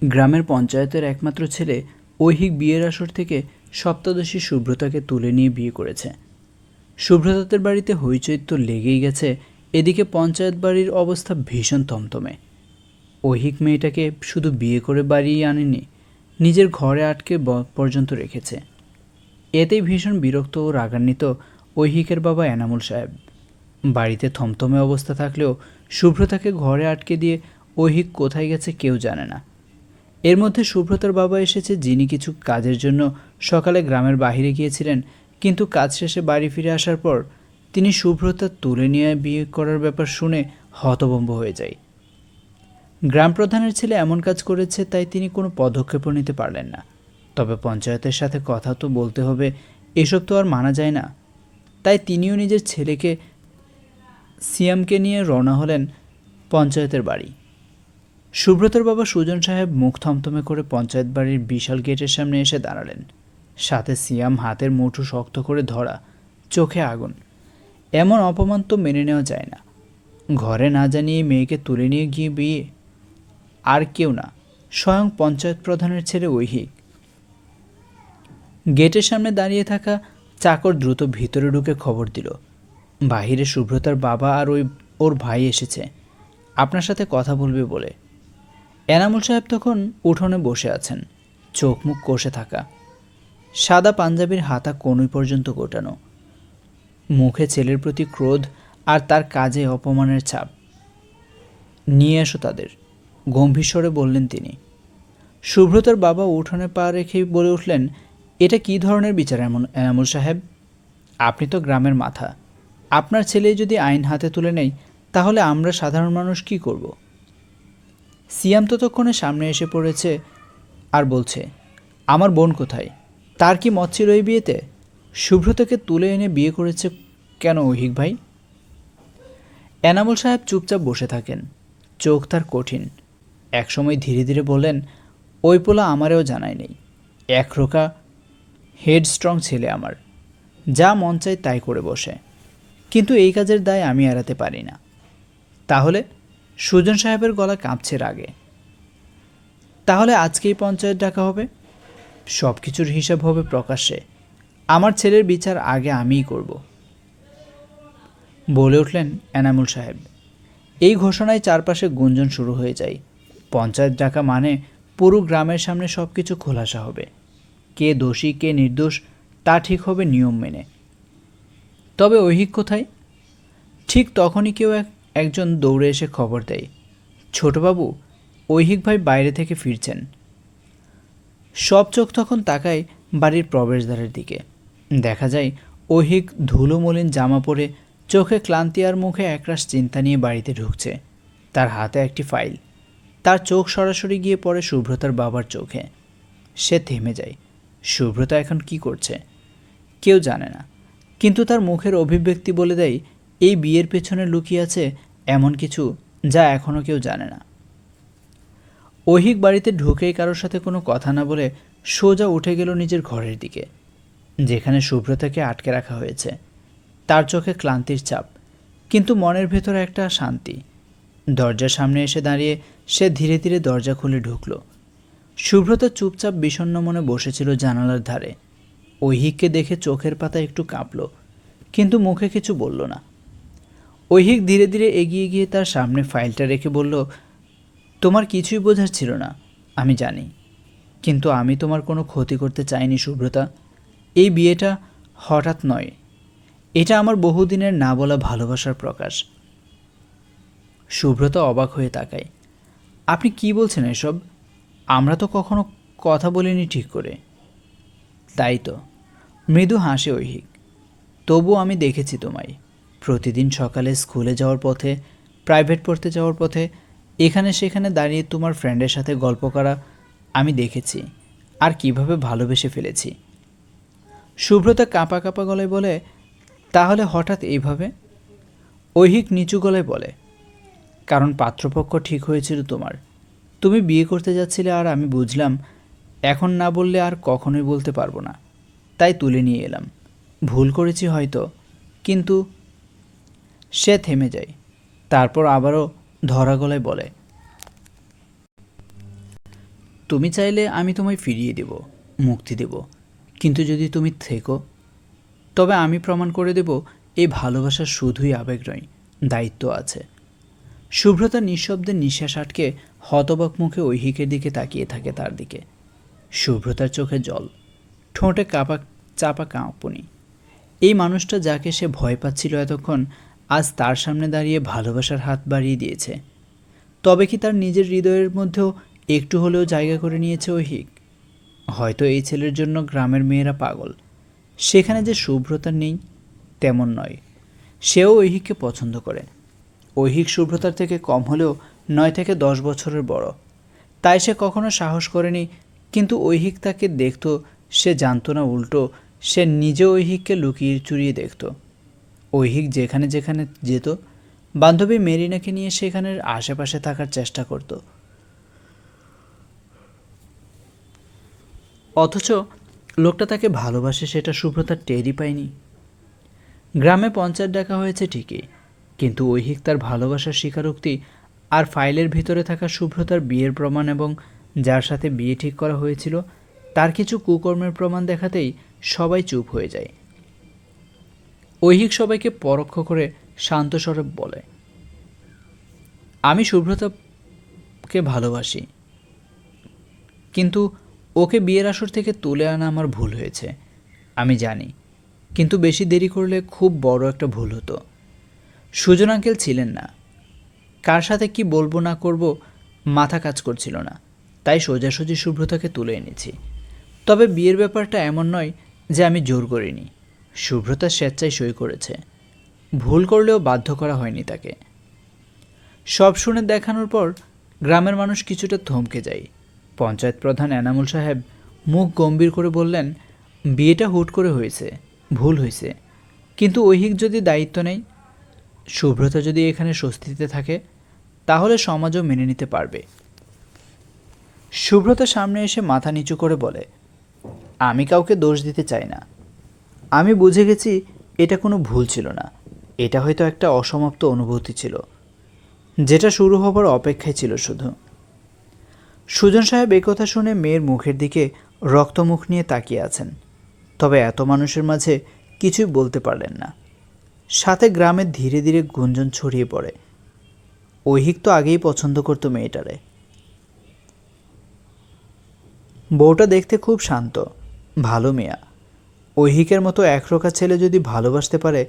গ্রামের পঞ্চায়েতের একমাত্র ছেলে ঐহিক বিয়ের আসর থেকে সপ্তদশী সুব্রতাকে তুলে নিয়ে বিয়ে করেছে। সুব্রতাদের বাড়িতে হইচই তো লেগেই গেছে। এদিকে পঞ্চায়েত বাড়ির অবস্থা ভীষণ থমথমে। ঐহিক মেয়েটাকে শুধু বিয়ে করে বাড়িয়ে আনেনি, নিজের ঘরে আটকে পর্যন্ত রেখেছে। এতেই ভীষণ বিরক্ত ও রাগান্বিত ঐহিকের বাবা এনামুল সাহেব। বাড়িতে থমথমে অবস্থা থাকলেও সুব্রতাকে ঘরে আটকে দিয়ে ঐহিক কোথায় গেছে কেউ জানে না। এর মধ্যে সুব্রতার বাবা এসেছে, যিনি কিছু কাজের জন্য সকালে গ্রামের বাইরে গিয়েছিলেন, কিন্তু কাজ শেষে বাড়ি ফিরে আসার পর তিনি সুব্রতা তুলে নিয়ে বিয়ে করার ব্যাপার শুনে হতভম্ব হয়ে যায়। গ্রাম প্রধানের ছেলে এমন কাজ করেছে, তাই তিনি কোনো পদক্ষেপও নিতে পারলেন না। তবে পঞ্চায়েতের সাথে কথা তো বলতে হবে, এসব তো আর মানা যায় না। তাই তিনিও নিজের ছেলেকে সিয়ামকে নিয়ে রওনা হলেন পঞ্চায়েতের বাড়ি। সুব্রতর বাবা সুজন সাহেব মুখ থমথমে করে পঞ্চায়েত বাড়ির বিশাল গেটের সামনে এসে দাঁড়ালেন। সাথে সিয়াম হাতের মুঠো শক্ত করে ধরা, চোখে আগুন। এমন অপমান তো মেনে নেওয়া যায় না। ঘরে না জানিয়ে মেয়েকে তুলে নিয়ে গিয়ে বিয়ে। আর কেউ না, স্বয়ং পঞ্চায়েত প্রধানের ছেলে ঐহিক। গেটের সামনে দাঁড়িয়ে থাকা চাকর দ্রুত ভিতরে ঢুকে খবর দিল, বাহিরে সুব্রতার বাবা আর ওর ভাই এসেছে, আপনার সাথে কথা বলবে বলে। এনামুল সাহেব তখন উঠোনে বসে আছেন, চোখ মুখ কষে থাকা, সাদা পাঞ্জাবির হাতা কনুই পর্যন্ত গোটানো, মুখে ছেলের প্রতি ক্রোধ আর তার কাজে অপমানের ছাপ। নিয়ে এসো তাদের, গম্ভীর স্বরে বললেন তিনি। সুব্রতার বাবা উঠোনে পা রেখেই বলে উঠলেন, এটা কী ধরনের বিচার এনামুল সাহেব? আপনি তো গ্রামের মাথা, আপনার ছেলেই যদি আইন হাতে তুলে নেয়, তাহলে আমরা সাধারণ মানুষ কি করব? সিয়াম ততক্ষণে সামনে এসে পড়েছে আর বলছে, আমার বোন কোথায়? তার কি মত ছিল এই বিয়েতে? সুব্রতকে তুলে এনে বিয়ে করেছে কেন ঐহিক ভাই? এনামুল সাহেব চুপচাপ বসে থাকেন, চোখ তার কঠিন। একসময় ধীরে ধীরে বললেন, ওই পোলা আমারেও জানায় নেই। একরোকা হেডস্ট্রং ছেলে আমার, যা মন চায় তাই করে বসে। কিন্তু এই কাজের দায় আমি এড়াতে পারি না। তাহলে? সুজন সাহেবের গলা কাঁপছে রাগে। তাহলে আজকেই পঞ্চায়েত ডাকা হবে, সব কিছুর হিসাব হবে প্রকাশ্যে। আমার ছেলের বিচার আগে আমিই করব, বলে উঠলেন এনামুল সাহেব। এই ঘোষণায় চারপাশে গুঞ্জন শুরু হয়ে যায়। পঞ্চায়েত ডাকা মানে পুরো গ্রামের সামনে সব কিছু খোলাসা হবে। কে দোষী কে নির্দোষ তা ঠিক হবে নিয়ম মেনে। তবে ঐহিক কোথায়? ঠিক তখনই কেউ একজন দৌড়ে এসে খবর দেয়, ছোটবাবু, ঐহিক ভাই বাইরে থেকে ফিরছেন। সব চোখ তখন তাকায় বাড়ির প্রবেশদ্বারের দিকে। দেখা যায় ঐহিক ধুলো মলিন জামা পরে, চোখে ক্লান্তি আর মুখে একরাশ চিন্তা নিয়ে বাড়িতে ঢুকছে। তার হাতে একটি ফাইল। তার চোখ সরাসরি গিয়ে পড়ে সুব্রতার বাবার চোখে। সে থেমে যায়। সুব্রতা এখন কি করছে কেউ জানে না, কিন্তু তার মুখের অভিব্যক্তি বলে দেয় এই বিয়ের পেছনে লুকিয়ে আছে এমন কিছু যা এখনও কেউ জানে না। ঐহিক বাড়িতে ঢুকেই কারোর সাথে কোনো কথা না বলে সোজা উঠে গেল নিজের ঘরের দিকে, যেখানে সুব্রতাকে আটকে রাখা হয়েছে। তার চোখে ক্লান্তির চাপ, কিন্তু মনের ভেতরে একটা শান্তি। দরজার সামনে এসে দাঁড়িয়ে সে ধীরে ধীরে দরজা খুলে ঢুকল। সুব্রতা চুপচাপ বিষণ্ণ মনে বসেছিল জানালার ধারে। ঐহিককে দেখে চোখের পাতা একটু কাঁপল, কিন্তু মুখে কিছু বলল না। ঐহিক ধীরে ধীরে এগিয়ে গিয়ে তার সামনে ফাইলটা রেখে বলল, তোমার কিছুই বোঝার ছিল না, আমি জানি, কিন্তু আমি তোমার কোনো ক্ষতি করতে চাইনি সুব্রতা। এই বিয়েটা হঠাৎ নয়, এটা আমার বহুদিনের না বলা ভালোবাসার প্রকাশ। সুব্রতা অবাক হয়ে তাকায়, আপনি কি বলছেন এসব? আমরা তো কখনো কথা বলিনি ঠিক করে। তাই তো, মৃদু হাসে ঐহিক। তবু আমি দেখেছি তোমায়, প্রতিদিন সকালে স্কুলে যাওয়ার পথে, প্রাইভেট পড়তে যাওয়ার পথে, এখানে সেখানে দাঁড়িয়ে তোমার ফ্রেন্ডের সাথে গল্প করা আমি দেখেছি, আর কিভাবে ভালোবেসে ফেলেছি। সুব্রতা কাঁপা কাঁপা গলায় বলে, তাহলে হঠাৎ এইভাবে? ঐহিক নিচু গলায় বলে, কারণ পাত্রপক্ষ ঠিক হয়েছিল তোমার, তুমি বিয়ে করতে যাচ্ছিলে, আর আমি বুঝলাম এখন না বললে আর কখনোই বলতে পারবো না, তাই তুলে নিয়ে এলাম। ভুল করেছি হয়তো, কিন্তু। সে থেমে যায়, তারপর আবারও ধরা গলায় বলে, তুমি চাইলে আমি তোমায় ফিরিয়ে দেব, মুক্তি দেব, কিন্তু যদি তুমি থেকো তবে আমি প্রমাণ করে দেব এই ভালোবাসা শুধুই আবেগ নয়, দায়িত্ব আছে। শুভ্রতা নিঃশব্দে নিঃশ্বাস আটকে হতবাক মুখে ঐহিকের দিকে তাকিয়ে থাকে তার দিকে। শুভ্রতার চোখে জল, ঠোঁটে চাপা কাঁপুনি। এই মানুষটা যাকে সে ভয় পাচ্ছিল এতক্ষণ, আজ তার সামনে দাঁড়িয়ে ভালোবাসার হাত বাড়িয়ে দিয়েছে। তবে কি তার নিজের হৃদয়ের মধ্যেও একটু হলেও জায়গা করে নিয়েছে ঐহিক? হয়তো এই ছেলের জন্য গ্রামের মেয়েরা পাগল, সেখানে যে শুভ্রতা নেই তেমন নয়। সেও ঐহিককে পছন্দ করে। ঐহিক শুভ্রতার থেকে কম হলেও 9 থেকে 10 বছরের বড়, তাই সে কখনো সাহস করেনি। কিন্তু ঐহিক তাকে দেখত, সে জানত না উল্টো সে নিজে ঐহিককে লুকিয়ে চুরিয়ে দেখত। ঐহিক যেখানে যেখানে যেত, বান্ধবী মেরিনাকে নিয়ে সেখানের আশেপাশে থাকার চেষ্টা করত। অথচ লোকটা তাকে ভালোবাসে সেটা শুভ্রতা টেরই পায়নি। গ্রামে পঞ্চায়েত ডাকা হয়েছে ঠিকই, কিন্তু ঐহিক তার ভালোবাসার স্বীকারোক্তি আর ফাইলের ভিতরে থাকা শুভ্রতার বিয়ের প্রমাণ এবং যার সাথে বিয়ে ঠিক করা হয়েছিল তার কিছু কুকর্মের প্রমাণ দেখাতেই সবাই চুপ হয়ে যায়। ঐহিক সবাইকে পরোক্ষ করে শান্ত স্বরে বলে, আমি শুভ্রতাকে ভালোবাসি, কিন্তু ওকে বিয়ের আসর থেকে তুলে আনা আমার ভুল হয়েছে, আমি জানি। কিন্তু বেশি দেরি করলে খুব বড় একটা ভুল হতো। সুজন আঙ্কেল ছিলেন না, কার সাথে কি বলবো না করব মাথা কাজ করছিল না, তাই সোজাসুজি শুভ্রতাকে তুলে এনেছি। তবে বিয়ের ব্যাপারটা এমন নয় যে আমি জোর করিনি, শুভ্রতা স্বেচ্ছায় সই করেছে। ভুল করলেও বাধ্য করা হয়নি তাকে। সব শুনে দেখানোর পর গ্রামের মানুষ কিছুটা থমকে যায়। পঞ্চায়েত প্রধান এনামুল সাহেব মুখ গম্ভীর করে বললেন, বিয়েটা হুট করে হয়েছে, ভুল হয়েছে, কিন্তু ঐহিক যদি দায়িত্ব নেয়, শুভ্রতা যদি এখানে স্বস্তিতে থাকে, তাহলে সমাজও মেনে নিতে পারবে। শুভ্রতা সামনে এসে মাথা নিচু করে বলে, আমি কাউকে দোষ দিতে চাই না। আমি বুঝে গেছি এটা কোনো ভুল ছিল না, এটা হয়তো একটা অসমাপ্ত অনুভূতি ছিল, যেটা শুরু হবার অপেক্ষায় ছিল শুধু। সুজন সাহেব এই কথা শুনে মেয়ের মুখের দিকে রক্তমুখ নিয়ে তাকিয়ে আছেন, তবে এত মানুষের মাঝে কিছুই বলতে পারলেন না। সাথে গ্রামে ধীরে ধীরে গুঞ্জন ছড়িয়ে পড়ে, ঐহিক তো আগেই পছন্দ করতো মেয়েটারে। বউটা দেখতে খুব শান্ত, ভালো মেয়া। ঐহিকের মতো একরোখা ছেলে যদি ভালোবাসতে পারে,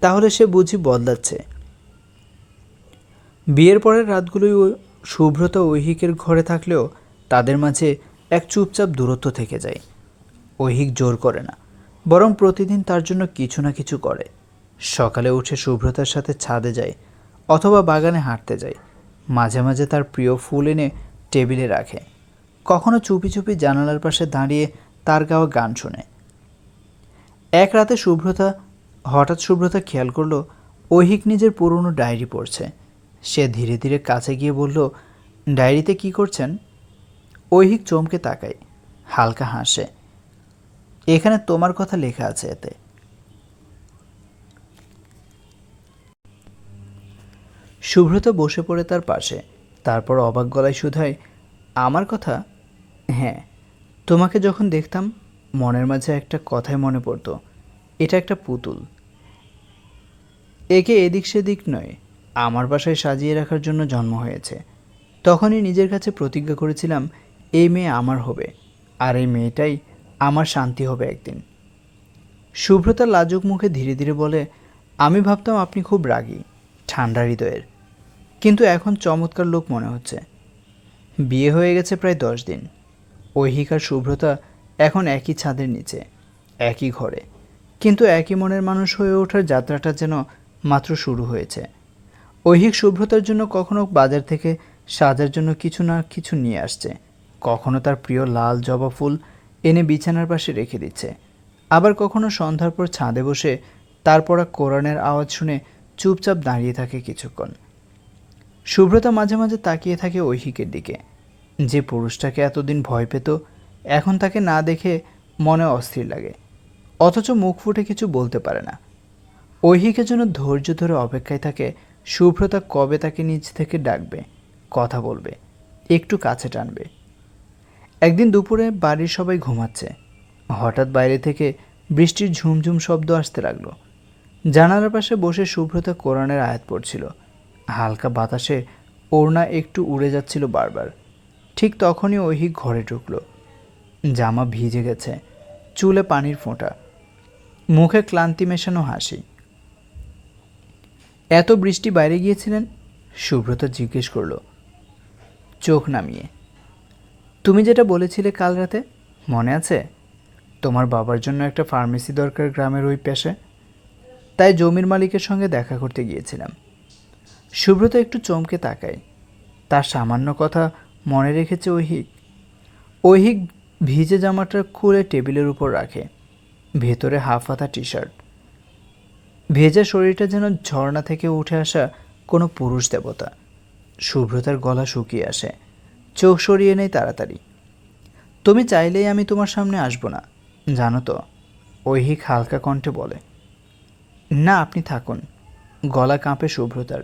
তাহলে সে বুঝি বদলাচ্ছে। বিয়ের পরের রাতগুলোই শুভ্রতা ঐহিকের ঘরে থাকলেও তাদের মাঝে এক চুপচাপ দূরত্ব থেকে যায়। ঐহিক জোর করে না, বরং প্রতিদিন তার জন্য কিছু না কিছু করে। সকালে উঠে শুভ্রতার সাথে ছাদে যায় অথবা বাগানে হাঁটতে যায়। মাঝে মাঝে তার প্রিয় ফুল এনে টেবিলে রাখে, কখনো চুপি চুপি জানালার পাশে দাঁড়িয়ে তার গাওয়া গান শোনে। এক রাতে হঠাৎ শুভ্রতা খেয়াল করলো ঐহিক নিজের পুরনো ডায়েরি পড়ছে। সে ধীরে ধীরে কাছে গিয়ে বলল, ডায়েরিতে কি করছেন? ঐহিক চমকে তাকায়, হালকা হাসে, এখানে তোমার কথা লেখা আছে এতে। শুভ্রতা বসে পড়ে তার পাশে, তারপর অবাক গলায় শুধায়, আমার কথা? হ্যাঁ, তোমাকে যখন দেখতাম মনের মাঝে একটা কথাই মনে পড়তো, এটা একটা পুতুল, একে এদিক সেদিক নয় আমার বাসায় সাজিয়ে রাখার জন্য জন্ম হয়েছে। তখনই নিজের কাছে প্রতিজ্ঞা করেছিলাম এই মেয়ে আমার হবে, আর এই মেয়েটাই আমার শান্তি হবে একদিন। শুভ্রতা লাজুক মুখে ধীরে ধীরে বলে, আমি ভাবতাম আপনি খুব রাগী, ঠান্ডা হৃদয়ের, কিন্তু এখন চমৎকার লোক মনে হচ্ছে। বিয়ে হয়ে গেছে প্রায় 10 দিন। ঐহিক আর শুভ্রতা এখন একই ছাদের নিচে, একই ঘরে, কিন্তু একই মনের মানুষ হয়ে ওঠার যাত্রাটা যেন মাত্র শুরু হয়েছে। ঐহিক শুভ্রতার জন্য কখনো বাজার থেকে সাজার জন্য কিছু না কিছু নিয়ে আসছে, কখনো তার প্রিয় লাল জবা ফুল এনে বিছানার পাশে রেখে দিচ্ছে, আবার কখনো সন্ধ্যার পর ছাদে বসে তার পড়া কোরআনের আওয়াজ শুনে চুপচাপ দাঁড়িয়ে থাকে কিছুক্ষণ। শুভ্রতা মাঝে মাঝে তাকিয়ে থাকে ঐহিকের দিকে, যে পুরুষটাকে এতদিন ভয় পেত এখন তাকে না দেখে মনে অস্থির লাগে, অথচ মুখ ফুটে কিছু বলতে পারে না। ঐহিকের জন্য ধৈর্য ধরে অপেক্ষায় থাকে শুভ্রতা কবে তাকে নিজ থেকে ডাকবে, কথা বলবে, একটু কাছে টানবে। একদিন দুপুরে বাড়ির সবাই ঘুমাচ্ছে, হঠাৎ বাইরে থেকে বৃষ্টির ঝুমঝুম শব্দ আসতে লাগলো। জানালার পাশে বসে সুব্রতা কোরআনের আয়াত পড়ছিল। হালকা বাতাসে ওড়না একটু উড়ে যাচ্ছিল বারবার। ঠিক তখনই ঐহিক ঘরে ঢুকলো। জামা ভিজে গেছে, চুলে পানির ফোঁটা, মুখে ক্লান্তি মেশানো হাসি। এত বৃষ্টি বাইরে গিয়েছিলেন? সুব্রতা জিজ্ঞেস করল চোখ নামিয়ে। তুমি যেটা বলেছিলে কাল রাতে, মনে আছে? তোমার বাবার জন্য একটা ফার্মেসি দরকার গ্রামের ওই পেশে, তাই জমির মালিকের সঙ্গে দেখা করতে গিয়েছিলাম। সুব্রতা একটু চমকে তাকায়। তার সামান্য কথা মনে রেখেছে ঐহিক। ঐহিক ভিজে জামাটা খুলে টেবিলের উপর রাখে। ভেতরে হাফ হাতা টি শার্ট। ভেজা শরীরটা যেন ঝর্ণা থেকে উঠে আসা কোনো পুরুষ দেবতা। সুব্রতার গলা শুকিয়ে আসে, চোখ সরিয়ে নেয় তাড়াতাড়ি। তুমি চাইলেই আমি তোমার সামনে আসবো না, জানো তো, ঐহিক হালকা কণ্ঠে বলে। না, আপনি থাকুন। গলা কাঁপে সুব্রতার।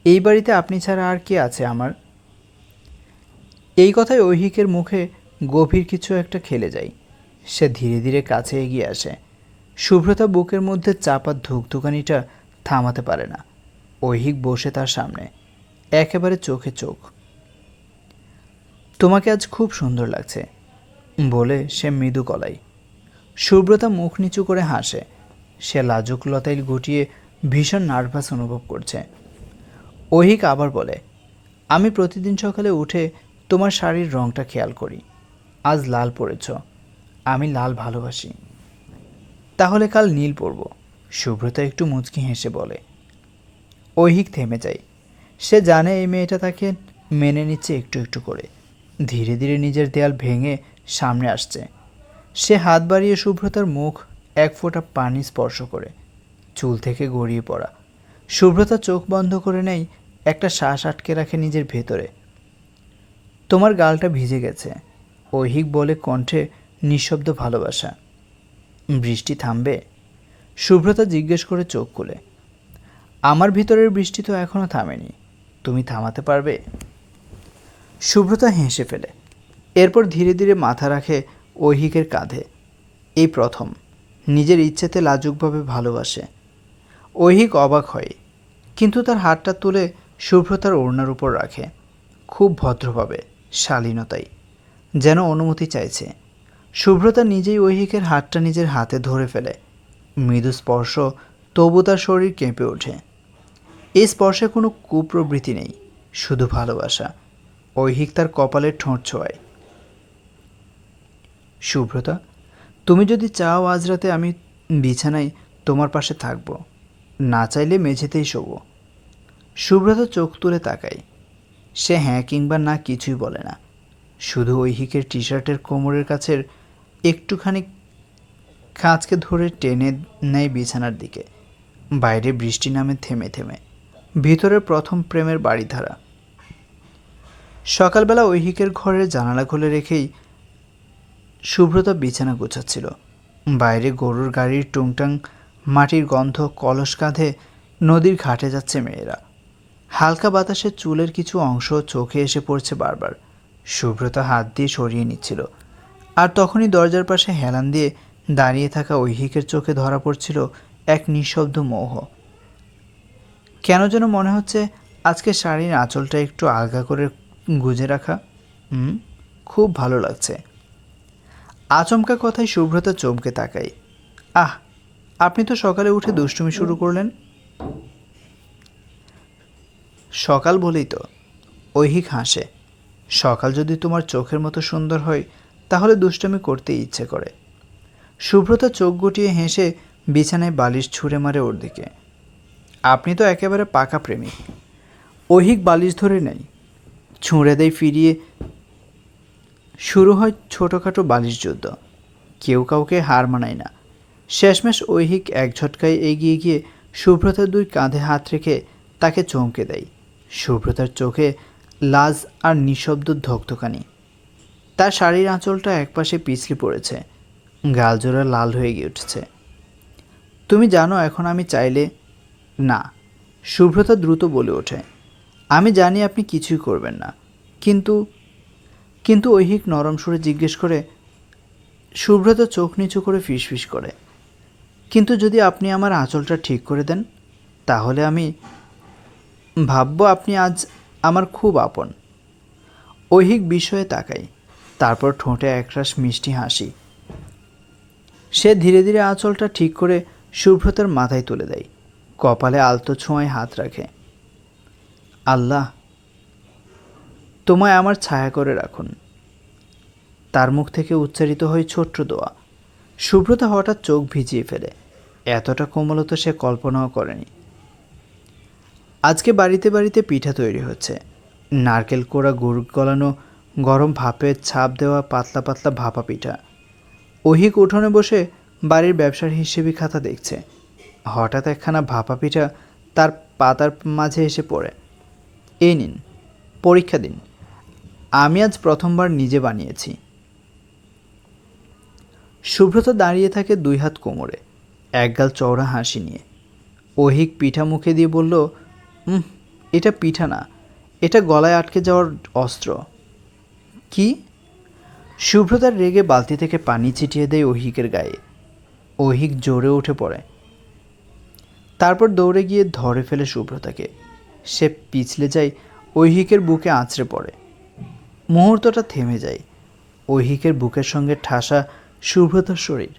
এই বাড়িতে আপনি ছাড়া আর কে আছে আমার? এই কথায় ঐহিকের মুখে গভীর কিছু একটা খেলে যায়। সে ধীরে ধীরে কাছে এগিয়ে আসে। সুব্রতা বুকের মধ্যে চাপা ধুকধুকানিটা থামাতে পারে না। ঐহিক বসে তার সামনে, একেবারে চোখে চোখ। তোমাকে আজ খুব সুন্দর লাগছে বলে সে মৃদু গলায়। সুব্রতা মুখ নিচু করে হাসে। সে লাজুক লতাইল গুটিয়ে ভীষণ নার্ভাস অনুভব করছে। ঐহিক আবার বলে, আমি প্রতিদিন সকালে উঠে তোমার শাড়ির রঙটা খেয়াল করি। আজ লাল পরেছ, আমি লাল ভালোবাসি। তাহলে কাল নীল পরব। সুব্রতা একটু মুচকি হেসে বলে। ঐহিক থেমে যায়। সে জানে এই মেয়েটা তাকে মেনে নিচ্ছে একটু একটু করে। ধীরে ধীরে নিজের দেয়াল ভেঙে সামনে আসছে। সে হাত বাড়িয়ে সুব্রতার মুখ এক ফোঁটা পানি স্পর্শ করে, চুল থেকে গড়িয়ে পড়া। সুব্রতা চোখ বন্ধ করে নেয়, একটা শ্বাস আটকে রাখে নিজের ভেতরে। তোমার গালটা ভিজে গেছে, ঐহিক বলে কণ্ঠে নিঃশব্দ ভালোবাসা। বৃষ্টি থামবে? সুব্রতা জিজ্ঞেস করে চোখ খুলে। আমার ভিতরের বৃষ্টি তো এখনও থামেনি, তুমি থামাতে পারবে? সুব্রতা হেসে ফেলে। এরপর ধীরে ধীরে মাথা রাখে ঐহিকের কাঁধে। এই প্রথম নিজের ইচ্ছেতে লাজুকভাবে ভালোবাসে। ঐহিক অবাক হয়, কিন্তু তার হাতটা তুলে সুব্রতার ওড়নার উপর রাখে, খুব ভদ্রভাবে, শালীনতায়, যেন অনুমতি চাইছে। সুব্রতা নিজেই ঐহিকের হাতটা নিজের হাতে ধরে ফেলে। মৃদু স্পর্শ, তবু তার শরীর কেঁপে ওঠে। এই স্পর্শে কোনো কুপ্রবৃত্তি নেই, শুধু ভালোবাসা। ঐহিক তার কপালের ঠোঁট ছোঁয়ায়। সুব্রতা, তুমি যদি চাও আজ রাতে আমি বিছানায় তোমার পাশে থাকব, না চাইলে মেঝেতেই শোবো। সুব্রতা চোখ তুলে তাকায়। সে হ্যাঁ কিংবা না কিছুই বলে না, শুধু ঐহিকের টি শার্টের কোমরের কাছের একটুখানি খাঁজকে ধরে টেনে নেয় বিছানার দিকে। বাইরে বৃষ্টি নামে থেমে থেমে। ভিতরের প্রথম প্রেমের বাড়িধারা। সকালবেলা ঐহিকের ঘরের জানালা খুলে রেখেই সুব্রতা বিছানা গোছাচ্ছিল। বাইরে গরুর গাড়ির টুংটাং, মাটির গন্ধ, কলস কাঁধে নদীর ঘাটে যাচ্ছে মেয়েরা। হালকা বাতাসে চুলের কিছু অংশ চোখে এসে পড়ছে বারবার। সুব্রতা হাত দিয়ে সরিয়ে নিচ্ছিল, আর তখনই দরজার পাশে হেলান দিয়ে দাঁড়িয়ে থাকা ঐহিকের চোখে ধরা পড়ছিল এক নিঃশব্দ মোহ। কেন যেন মনে হচ্ছে আজকে শাড়ির আঁচলটা একটু আলগা করে গুজে রাখা। খুব ভালো লাগছে। আচমকা কথায় সুব্রতা চমকে তাকায়। আহ, আপনি তো সকালে উঠে দুষ্টুমি শুরু করলেন। সকাল বলেই তো। ঐহিক হাসে। সকাল যদি তোমার চোখের মতো সুন্দর হয় তাহলে দুষ্টুমি করতেই ইচ্ছে করে। সুব্রতা চোখ গুটিয়ে হেসে বিছানায় বালিশ ছুঁড়ে মারে ওর দিকে। আপনি তো একেবারে পাকা প্রেমিক। ঐহিক বালিশ ধরে নেয়, ছুঁড়ে দেয় ফিরিয়ে। শুরু হয় ছোটোখাটো বালিশ যুদ্ধ। কেউ কাউকে হার মানায় না। শেষমেশ ঐহিক এক ঝটকায় এগিয়ে গিয়ে সুব্রতার দুই কাঁধে হাত রেখে তাকে চমকে দেয়। সুব্রতার চোখে লাজ আর নিঃশব্দ ধকধকানি। তার শাড়ির আঁচলটা একপাশে পিছলে পড়েছে, গালজোড়া লাল হয়ে গিয়ে উঠছে। তুমি জানো এখন আমি চাইলে। না, সুব্রতা দ্রুত বলে ওঠে। আমি জানি আপনি কিছুই করবেন না, কিন্তু কিন্তু ঐহিক নরম সুরে জিজ্ঞেস করে। সুব্রত চোখ নিচু করে ফিসফিস করে, কিন্তু যদি আপনি আমার আঁচলটা ঠিক করে দেন, তাহলে আমি ভাববো আপনি আজ আমার খুব আপন। ঐহিক বিস্ময়ে তাকায়, তারপর ঠোঁটে একরাশ মিষ্টি হাসি। সে ধীরে ধীরে আঁচলটা ঠিক করে সুব্রতার মাথায় তুলে দেয়, কপালে আলতো ছোঁয়ায় হাত রাখে। আল্লাহ তোমায় আমার ছায়া করে রাখুন। তার মুখ থেকে উচ্চারিত হয় ছোট্ট দোয়া। সুব্রতা হঠাৎ চোখ ভিজিয়ে ফেলে, এতটা কোমলতা সে কল্পনাও করেনি। আজকে বাড়িতে বাড়িতে পিঠা তৈরি হচ্ছে, নারকেল কোড়া, গুড় গলানো, গরম ভাপের ছাপ দেওয়া পাতলা পাতলা ভাপা পিঠা। ঐহিক উঠোনে বসে বাড়ির ব্যবসার হিসেবি খাতা দেখছে। হঠাৎ একখানা ভাপা পিঠা তার পাতার মাঝে এসে পড়ে। এই নিন, পরীক্ষা দিন, আমি আজ প্রথমবার নিজে বানিয়েছি। সুব্রত দাঁড়িয়ে থাকে দুই হাত কোমরে, একগাল চওড়া হাসি নিয়ে। ঐহিক পিঠা মুখে দিয়ে বলল, এটা পিঠা না, এটা গলায় আটকে যাওয়ার অস্ত্র। কি? সুব্রতার রেগে বালতি থেকে পানি ছিটিয়ে দেয় ঐহিকের গায়ে। ঐহিক জোরে উঠে পড়ে, তারপর দৌড়ে গিয়ে ধরে ফেলে সুব্রতাকে। সে পিছলে যায়, ঐহিকের বুকে আঁচড়ে পড়ে। মুহূর্তটা থেমে যায়। ঐহিকের বুকের সঙ্গে ঠাসা সুব্রতার শরীর।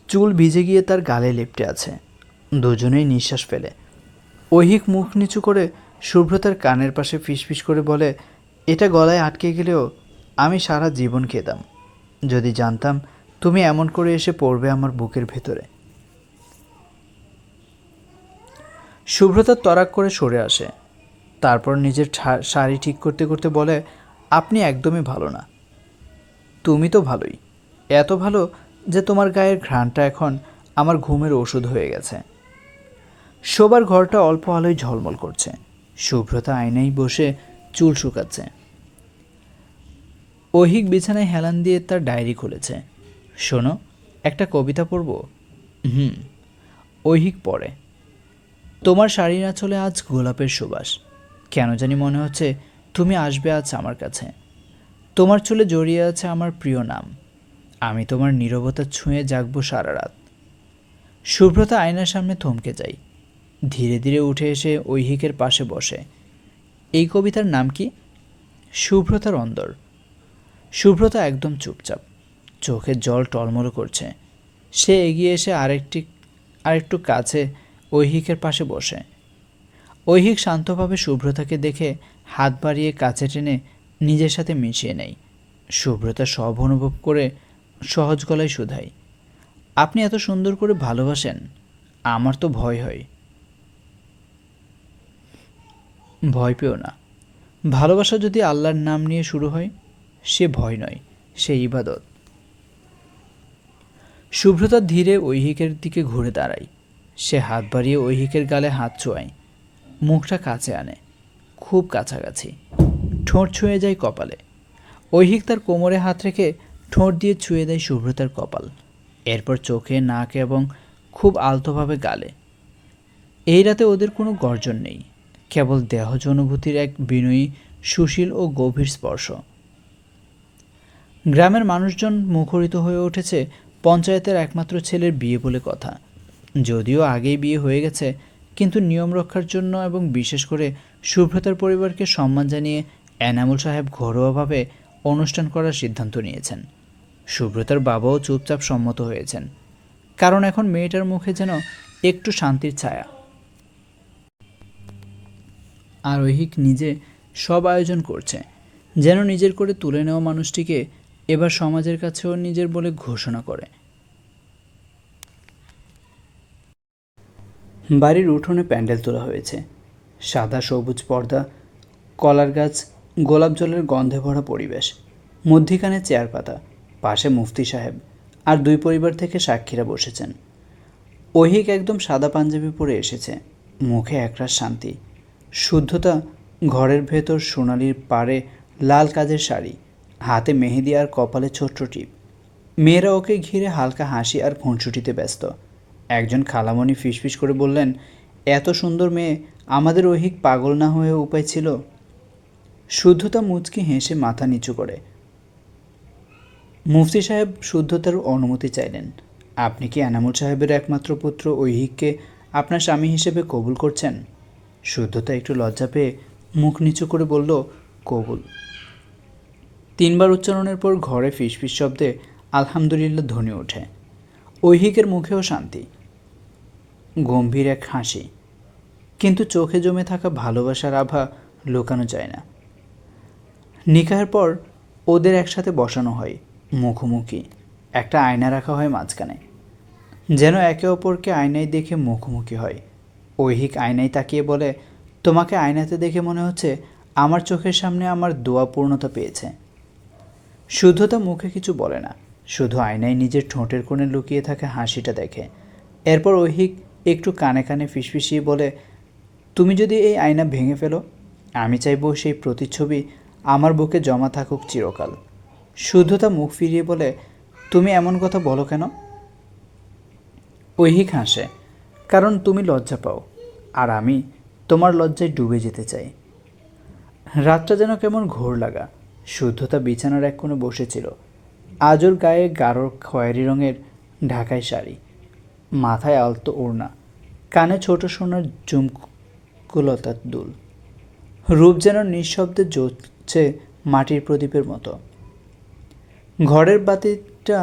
চুল ভিজে গিয়ে তার গালে লেপ্টে আছে। দুজনেই নিঃশ্বাস ফেলে। ঐহিক মুখ নিচু করে সুব্রতার কানের পাশে ফিসফিস করে বলে, এটা গলায় আটকে গেলেও আমি সারা জীবন খেতাম, যদি জানতাম তুমি এমন করে এসে পড়বে আমার বুকের ভেতরে। সুব্রতা তরাক করে সরে আসে, তারপর নিজের শাড়ি ঠিক করতে করতে বলে, আপনি একদমই ভালো না। তুমি তো ভালোই, এত ভালো যে তোমার গায়ের ঘ্রাণটা এখন আমার ঘুমের ওষুধ হয়ে গেছে। শোবার ঘরটা অল্প আলোয় ঝলমল করছে। সুব্রতা আয়নায় বসে চুল শুকাচ্ছে। ঐহিক বিছানায় হেলান দিয়ে তার ডায়েরি খুলেছে। শোনো, একটা কবিতা পড়ব। ঐহিক পড়ে, তোমার শাড়ির আঁচলে আজ গোলাপের সুবাস, কেন জানি মনে হচ্ছে তুমি আসবে আজ আমার কাছে। তোমার চুলে জড়িয়ে আছে আমার প্রিয় নাম, আমি তোমার নীরবতা ছুঁয়ে জাগবো সারা রাত। সুব্রতা আয়নার সামনে থমকে যায়, ধীরে ধীরে উঠে এসে ঐহিকের পাশে বসে। এই কবিতার নাম কি? সুব্রতার অন্দর। সুব্রতা একদম চুপচাপ, চোখের জল টলমল করছে। সে এগিয়ে এসে আরেকটু কাছে ঐহিকের পাশে বসে। ঐহিক শান্তভাবে সুব্রতাকে দেখে হাত বাড়িয়ে কাছে টেনে নিজের সাথে মিশিয়ে নেয়। সুব্রতা সব অনুভব করে সহজ গলায় শুধায়, আপনি এত সুন্দর করে ভালোবাসেন, আমার তো ভয় হয়। ভয় পেও না, ভালোবাসা যদি আল্লাহর নাম নিয়ে শুরু হয়, সে ভয় নয়, সে ইবাদত। সুব্রতা ধীরে ঐহিকের দিকে ঘুরে দাঁড়ায়। সে হাত বাড়িয়ে ঐহিকের গালে হাত ছোঁয়ায়, মুখটা কাছে আনে, খুব কাছাকাছি। ঠোঁট ছুঁয়ে যায় কপালে। ঐহিক তার কোমরে হাত রেখে ঠোঁট দিয়ে ছুঁয়ে দেয় সুব্রতার কপাল, এরপর চোখে, নাক এবং খুব আলতোভাবে গালে। এই রাতে ওদের কোনো গর্জন নেই, কেবল দেহজ অনুভূতির এক বিনয়ী, সুশীল ও গভীর স্পর্শ। গ্রামের মানুষজন মুখরিত হয়ে উঠেছে পঞ্চায়েতের একমাত্র ছেলের বিয়ে বলে কথা। যদিও আগেই বিয়ে হয়ে গেছে, কিন্তু নিয়ম রক্ষার জন্য এবং বিশেষ করে সুব্রতার পরিবারকে সম্মান জানিয়ে এনামুল সাহেব ঘরোয়াভাবে অনুষ্ঠান করার সিদ্ধান্ত নিয়েছেন। সুব্রতার বাবাও চুপচাপ সম্মত হয়েছেন, কারণ এখন মেয়েটার মুখে যেন একটু শান্তির ছায়া। আর ঐহিক নিজে সব আয়োজন করছে, যেন নিজের করে তুলে নেওয়া মানুষটিকে এবার সমাজের কাছেও নিজের বলে ঘোষণা করে। বাড়ির উঠোনে প্যান্ডেল তোলা হয়েছে, সাদা সবুজ পর্দা, কলার গাছ, গোলাপ জলের গন্ধে ভরা পরিবেশ। মধ্যিখানে চেয়ার পাতা, পাশে মুফতি সাহেব আর দুই পরিবার থেকে সাক্ষীরা বসেছেন। ঐহিক একদম সাদা পাঞ্জাবি পরে এসেছে, মুখে একরাশ শান্তি, শুদ্ধতা। ঘরের ভেতর সোনালির পাড়ে লাল কাজের শাড়ি, হাতে মেহেদি আর কপালে ছোট্ট টিপ। মেয়েরা ওকে ঘিরে হালকা হাসি আর খুনসুটিতে ব্যস্ত। একজন খালামণি ফিসফিস করে বললেন, এত সুন্দর মেয়ে, আমাদের ঐহিক পাগল না হয়ে উপায় ছিল? শুদ্ধতা মুচকি হেসে মাথা নিচু করে। মুফতি সাহেব শুদ্ধতার অনুমতি চাইলেন। আপনি কি এনামুল সাহেবের একমাত্র পুত্র ঐহিককে আপনার স্বামী হিসেবে কবুল করছেন? শুদ্ধতা একটু লজ্জা পেয়ে মুখ নিচু করে বলল, কবুল। 3 বার উচ্চারণের পর ঘরে ফিসফিস শব্দে আলহামদুলিল্লাহ ধ্বনি ওঠে। ঐহিকের মুখেও শান্তি, গম্ভীর এক হাসি, কিন্তু চোখে জমে থাকা ভালোবাসার আভা লুকানো যায় না। নিকাহের পর ওদের একসাথে বসানো হয়, মুখোমুখি। একটা আয়না রাখা হয় মাঝখানে, যেন একে অপরকে আয়নায় দেখে মুখোমুখি হয়। ঐহিক আয়নায় তাকিয়ে বলে, তোমাকে আয়নাতে দেখে মনে হচ্ছে আমার চোখের সামনে আমার দোয়া পূর্ণতা পেয়েছে। শুদ্ধতা মুখে কিছু বলে না, শুধু আয়নায় নিজের ঠোঁটের কোণে লুকিয়ে থাকা হাসিটা দেখে। এরপর ঐহিক একটু কানে কানে ফিসফিসিয়ে বলে, তুমি যদি এই আয়না ভেঙে ফেলো, আমি চাইব সেই প্রতিচ্ছবি আমার বুকে জমা থাকুক চিরকাল। শুদ্ধতা মুখ ফিরিয়ে বলে, তুমি এমন কথা বলো কেন? ঐহিক হাসে, কারণ তুমি লজ্জা পাও, আর আমি তোমার লজ্জায় ডুবে যেতে চাই। রাতটা যেন কেমন ঘোর লাগা। শুদ্ধতা বিছানার এক কোণে বসেছিল। আজ ওর গায়ে গাঢ় খয়েরি রঙের ঢাকাই শাড়ি, মাথায় আলতো ওড়না, কানে ছোট সোনার ঝুমকুলতার দুল। রূপ যেন নিঃশব্দে জ্বলছে মাটির প্রদীপের মতো। ঘরের বাতিটা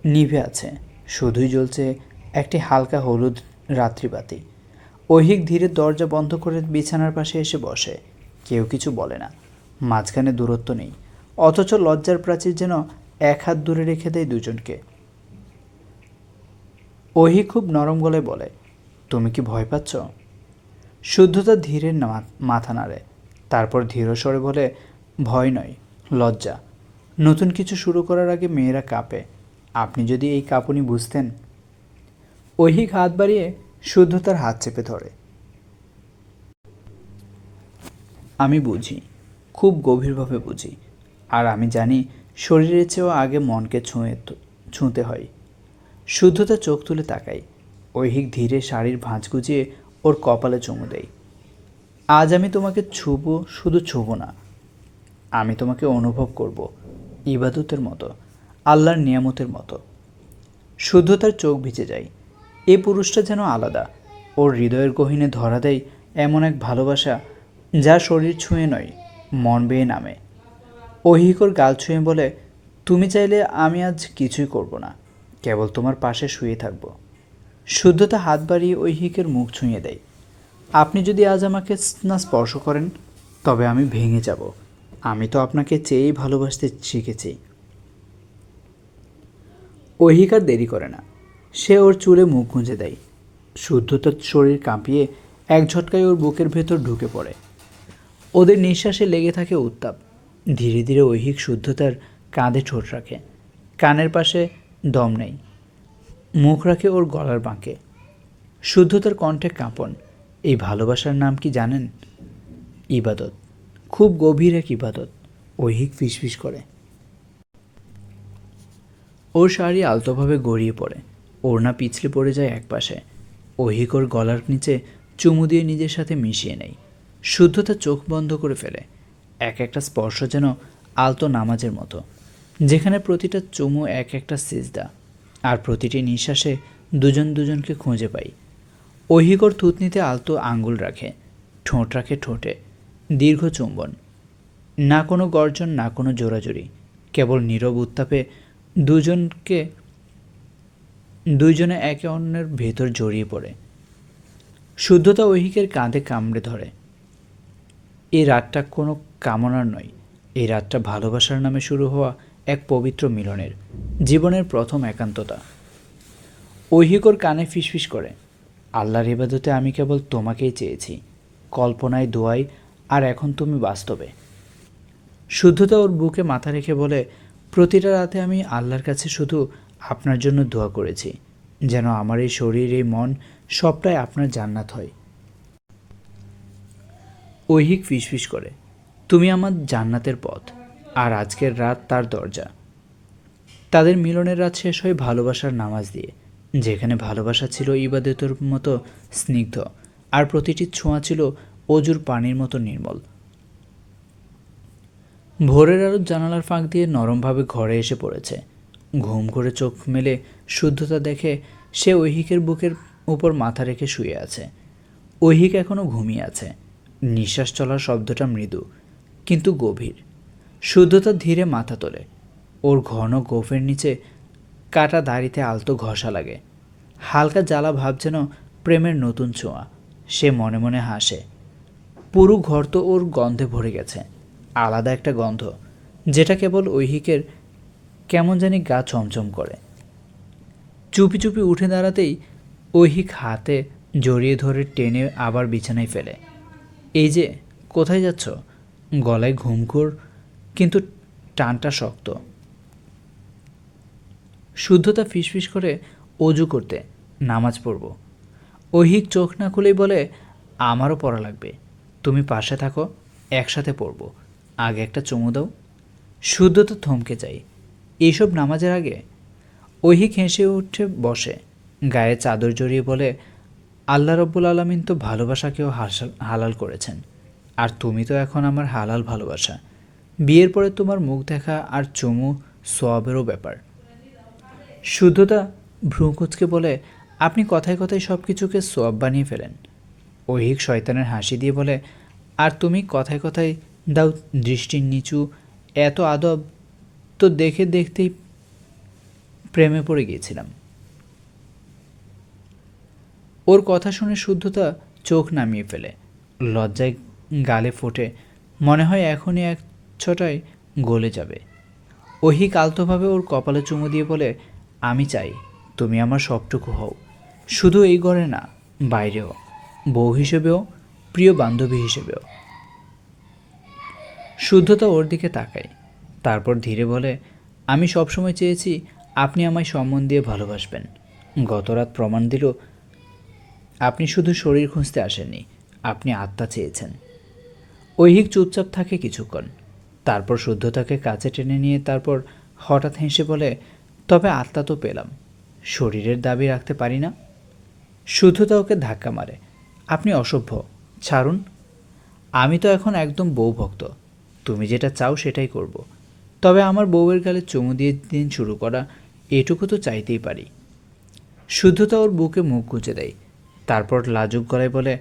নিভে আছে, শুধুই জ্বলছে একটি হালকা হলুদ রাত্রিবাতি। ঐহিক ধীরে দরজা বন্ধ করে বিছানার পাশে এসে বসে। কেউ কিছু বলে না, মাঝখানে দূরত্ব নেই, অথচ লজ্জার প্রাচীর যেন এক হাত দূরে রেখে দেয় দুজনকে। ঐহিক খুব নরম গলায় বলে, তুমি কি ভয় পাচ্ছ? শুদ্ধতা ধীরে মাথা নাড়ে, তারপর ধীর স্বরে বলে, ভয় নয়, লজ্জা। নতুন কিছু শুরু করার আগে মেয়েরা কাঁপে, আপনি যদি এই কাঁপুনি বুঝতেন। ঐহিক হাত বাড়িয়ে শুদ্ধতার হাত চেপে ধরে। আমি বুঝি, খুব গভীরভাবে বুঝি, আর আমি জানি শরীরের চেয়েও আগে মনকে ছুঁতে হয়। শুদ্ধতা চোখ তুলে তাকায়। ঐহিক ধীরে শাড়ির ভাঁজ গুজিয়ে ওর কপালে চুমু দেয়। আজ আমি তোমাকে ছুবো, শুধু ছুবো না, আমি তোমাকে অনুভব করব, ইবাদতের মতো, আল্লাহর নিয়ামতের মতো। শুদ্ধতার চোখ ভিজে যায়। এ পুরুষটা যেন আলাদা, ওর হৃদয়ের গহীনে ধরা দেয় এমন এক ভালোবাসা যা শরীর ছুঁয়ে নয়, মন বেয়ে নামে। ঐহিক ওর গাল ছুঁয়ে বলে, তুমি চাইলে আমি আজ কিছুই করব না, কেবল তোমার পাশে শুয়ে থাকব। শুদ্ধতা হাত বাড়িয়ে ঐহিকের মুখ ছুঁয়ে দেয়। আপনি যদি আজ আমাকে না স্পর্শ করেন, তবে আমি ভেঙে যাব। আমি তো আপনাকে চেয়েই ভালোবাসতে শিখেছি। ঐহিক আর দেরি করে না, সে ওর চুলে মুখ গুঁজে দেয়। শুদ্ধতার শরীর কাঁপিয়ে এক ঝটকায় ওর বুকের ভেতর ঢুকে পড়ে। ওদের নিঃশ্বাসে লেগে থাকে উত্তাপ। ধীরে ধীরে ঐহিক শুদ্ধতার কাঁধে ঠোঁট রাখে, কানের পাশে দম নেই, মুখ রাখে ওর গলার বাঁকে। শুদ্ধতার কণ্ঠে কাঁপন। এই ভালোবাসার নাম কি জানেন? ইবাদত, খুব গভীর এক ইবাদত। ঐহিক ফিসফিস করে। ওর শাড়ি আলতোভাবে গড়িয়ে পড়ে, ওড়না পিছলে পড়ে যায় একপাশে। ঐহিক ওর গলার নিচে চুমু দিয়ে নিজের সাথে মিশিয়ে নেয়। শুদ্ধতা চোখ বন্ধ করে ফেলে। এক একটা স্পর্শ যেন আলতো নামাজের মতো, যেখানে প্রতিটা চুমু এক একটা সিজদা, আর প্রতিটি নিঃশ্বাসে দুজন দুজনকে খুঁজে পাই। ঐহিক ওর থুতনিতে আলতো আঙ্গুল রাখে, ঠোঁট রাখে ঠোঁটে। দীর্ঘ চুম্বন, না কোনো গর্জন, না কোনো জোরাজুরি, কেবল নীরব উত্তাপে দুইজনে একে অন্যের ভেতর জড়িয়ে পড়ে। শুদ্ধতা ঐহিকের কাঁধে কামড়ে ধরে। এই রাতটা কোনো কামনার নয়, এই রাতটা ভালোবাসার নামে শুরু হওয়া এক পবিত্র মিলনের, জীবনের প্রথম একান্ততা। ঐহিক ওর কানে ফিসফিস করে, আল্লাহর ইবাদতে আমি কেবল তোমাকেই চেয়েছি, কল্পনায়, দোয়ায়, আর এখন তুমি বাস্তবে। শুদ্ধতা ওর বুকে মাথা রেখে বলে, প্রতিটা রাতে আমি আল্লাহর কাছে শুধু আপনার জন্য দোয়া করেছি, যেন আমার এই শরীর, এই মন, সবটাই আপনার জান্নাত হয়। ঐহিক ফিসফিস করে, তুমি আমার জান্নাতের পথ, আর আজকের রাত তার দরজা। তাদের মিলনের রাত শেষ হয় ভালোবাসার নামাজ দিয়ে, যেখানে ভালোবাসা ছিল ইবাদতের মতো স্নিগ্ধ, আর প্রতিটি ছোঁয়া ছিল অজুর পানির মতো নির্মল। ভোরের আলো জানালার ফাঁক দিয়ে নরমভাবে ঘরে এসে পড়েছে। ঘুম করে চোখ মেলে শুদ্ধতা দেখে সে ঐহিকের বুকের উপর মাথা রেখে শুয়ে আছে। ঐহিক এখনও ঘুমিয়ে আছে। নিঃশ্বাস চলার শব্দটা মৃদু কিন্তু গভীর। শুদ্ধতা ধীরে মাথা তোলে। ওর ঘন গোফের নিচে কাটা দাড়িতে আলতো ঘষা লাগে। হালকা জ্বালা ভাব যেন প্রেমের নতুন ছোঁয়া। সে মনে মনে হাসে। পুরো ঘর তো ওর গন্ধে ভরে গেছে, আলাদা একটা গন্ধ যেটা কেবল ঐহিকের কেমন জানি গা চমচম করে। চুপি চুপি উঠে দাঁড়াতেই ঐহিক হাতে জড়িয়ে ধরে টেনে আবার বিছানায় ফেলে। এই যে, কোথায় যাচ্ছ? গলায় ঘুমঘোর কিন্তু টানটা শক্ত। শুদ্ধতা ফিসফিস করে অজু করতে, নামাজ পড়ব। ঐহিক চোখ না খুলেই বলে, আমারও পড়া লাগবে, তুমি পাশে থাকো, একসাথে পড়ব। আগে একটা চুমু দাও। শুদ্ধতা থমকে যায়। এইসব নামাজের আগে? ঐহিক হেসে উঠে বসে, গায়ে চাদর জড়িয়ে বলে, আল্লাহ রব্বুল আলমিন তো ভালোবাসাকেও হালাল করেছেন, আর তুমি তো এখন আমার হালাল ভালোবাসা। বিয়ের পরে তোমার মুখ দেখা আর চুমু সওয়াবেরও ব্যাপার। শুদ্ধতা ভ্রু কুঁচকে বলে, আপনি কথায় কথায় সব কিছুকে সওয়াব বানিয়ে ফেলেন। ঐহিক শয়তানের হাসি দিয়ে বলে, আর তুমি কথায় কথায় দাও দৃষ্টির নিচু এত আদব তো দেখে দেখতেই প্রেমে পড়ে গিয়েছিলাম। ওর কথা শুনে শুদ্ধতা চোখ নামিয়ে ফেলে। লজ্জায় গালে ফোটে, মনে হয় এখনই এক ছটায় গলে যাবে। ঐহিক আলতোভাবে ওর কপালে চুমু দিয়ে বলে, আমি চাই তুমি আমার সবটুকু হও, শুধু এই ঘরে না, বাইরেও, বউ হিসেবেও, প্রিয় বান্ধবী হিসেবেও। শুদ্ধতা ওর দিকে তাকায়, তারপর ধীরে বলে, আমি সবসময় চেয়েছি আপনি আমায় সম্মান দিয়ে ভালোবাসবেন। গতরাত প্রমাণ দিল আপনি শুধু শরীর খুঁজতে আসেননি, আপনি আত্মা চেয়েছেন। ঐহিক চুপচাপ থাকে কিছুক্ষণ, তারপর শুদ্ধতাকে কাছে টেনে নিয়ে তারপর হঠাৎ হেসে বলে, তবে আত্মা তো পেলাম, শরীরের দাবি রাখতে পারি না। শুদ্ধতা ওকে ধাক্কা মারে, আপনি অসভ্য, ছাড়ুন। আমি তো এখন একদম বউ ভক্ত, তুমি যেটা চাও সেটাই করব। তবে আমার বউয়ের গালে চুমু দিয়ে দিন শুরু করা, এটুকু তো চাইতেই পারি। শুদ্ধতা ওর বুকে মুখ গুজে দেয়, তারপর লাজুক গলায় বলে,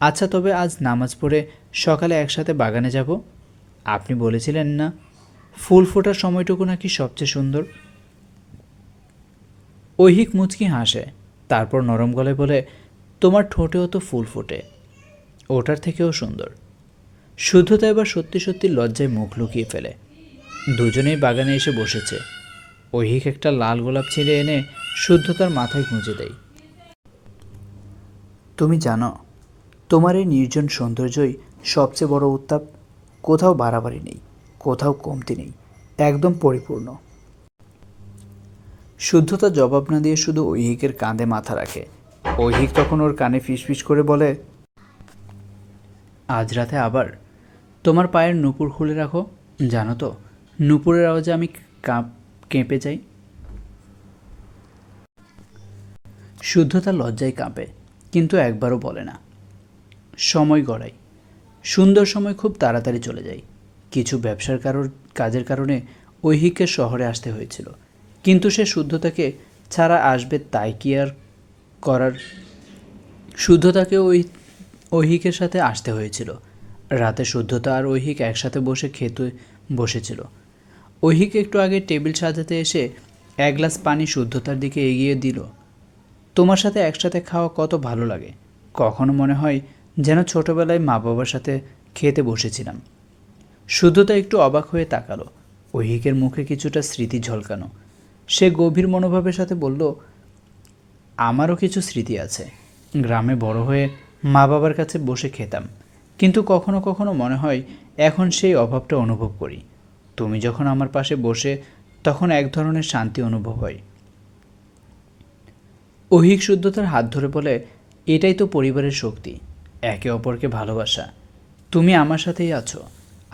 আচ্ছা তবে আজ নামাজ পড়ে সকালে একসাথে বাগানে যাব। আপনি বলেছিলেন না ফুল ফোটার সময়টুকু নাকি সবচেয়ে সুন্দর। ঐহিক মুচকি হাসে, তারপর নরম গলায় বলে, তোমার ঠোঁটেও তো ফুল ফোটে, ওটার থেকেও সুন্দর। শুদ্ধতা এবার সত্যি সত্যি লজ্জায় মুখ লুকিয়ে ফেলে। দুজনেই বাগানে এসে বসেছে। ঐহিক একটা লাল গোলাপ ছিঁড়ে এনে শুদ্ধতার মাথায় গুঁজে দেয়। তুমি জানো, তোমার এই নির্জন সৌন্দর্যই সবচেয়ে বড় উত্তাপ। কোথাও বাড়াবাড়ি নেই, কোথাও কমতি নেই, একদম পরিপূর্ণ। শুদ্ধতা জবাব না দিয়ে শুধু ঐহিকের কাঁধে মাথা রাখে। ঐহিক তখন ওর কানে ফিসফিস করে বলে, আজ রাতে আবার তোমার পায়ের নুপুর খুলে রাখো, জানো তো নুপুরের আওয়াজে আমি কেঁপে যাই। শুদ্ধতা লজ্জায় কাঁপে, কিন্তু একবারও বলে না। সময় গড়ায়, সুন্দর সময় খুব তাড়াতাড়ি চলে যায়। কিছু ব্যবসার কাজের কারণে ঐহিককে শহরে আসতে হয়েছিল, কিন্তু সে শুদ্ধতাকে ছাড়া আসবে তাই কি আর করার। শুদ্ধতাকে ঐহিকের সাথে আসতে হয়েছিল। রাতে শুদ্ধতা আর ঐহিক একসাথে বসে খেতে বসেছিল। ঐহিক একটু আগে টেবিল সাজাতে এসে এক গ্লাস পানি শুদ্ধতার দিকে এগিয়ে দিল। তোমার সাথে একসাথে খাওয়া কত ভালো লাগে, কখনো মনে হয় যেন ছোটবেলায় মা বাবার সাথে খেতে বসেছিলাম। শুদ্ধতা একটু অবাক হয়ে তাকালো। ঐহিকের মুখে কিছুটা স্মৃতি ঝলকানো। সে গভীর মনোভাবের সাথে বলল, আমারও কিছু স্মৃতি আছে। গ্রামে বড় হয়ে মা বাবার কাছে বসে খেতাম, কিন্তু কখনো কখনো মনে হয় এখন সেই অভাবটা অনুভব করি। তুমি যখন আমার পাশে বসে, তখন এক ধরনের শান্তি অনুভব হয়। ঐহিক শুদ্ধতার হাত ধরে বলে, এটাই তো পরিবারের শক্তি, একে অপরকে ভালোবাসা। তুমি আমার সাথেই আছো,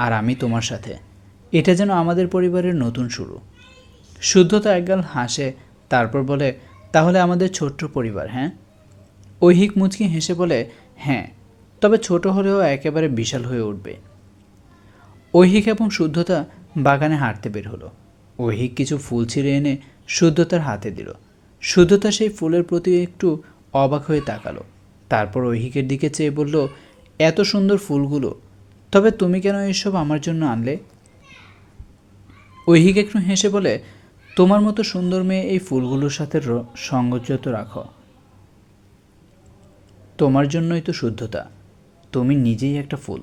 আর আমি তোমার সাথে। এটা যেন আমাদের পরিবারের নতুন শুরু। শুদ্ধতা একগাল হাসে, তারপর বলে, তাহলে আমাদের ছোট্ট পরিবার, হ্যাঁ? ঐহিক মুচকি হেসে বলে, হ্যাঁ, তবে ছোট হলেও একেবারে বিশাল হয়ে উঠবে। ঐহিক এবং শুদ্ধতা বাগানে হাঁটতে বের হলো। ঐহিক কিছু ফুল ছিঁড়ে এনে শুদ্ধতার হাতে দিল। শুদ্ধতা সেই ফুলের প্রতি একটু অবাক হয়ে তাকালো। তারপর ঐহিকের দিকে চেয়ে বলল, এত সুন্দর ফুলগুলো, তবে তুমি কেন এসব আমার জন্য আনলে? ঐহিক একটু হেসে বলে, তোমার মতো সুন্দর মেয়ে এই ফুলগুলোর সাথে সঙ্গত রাখো। তোমার জন্যই তো শুদ্ধতা, তুমি নিজেই একটা ফুল।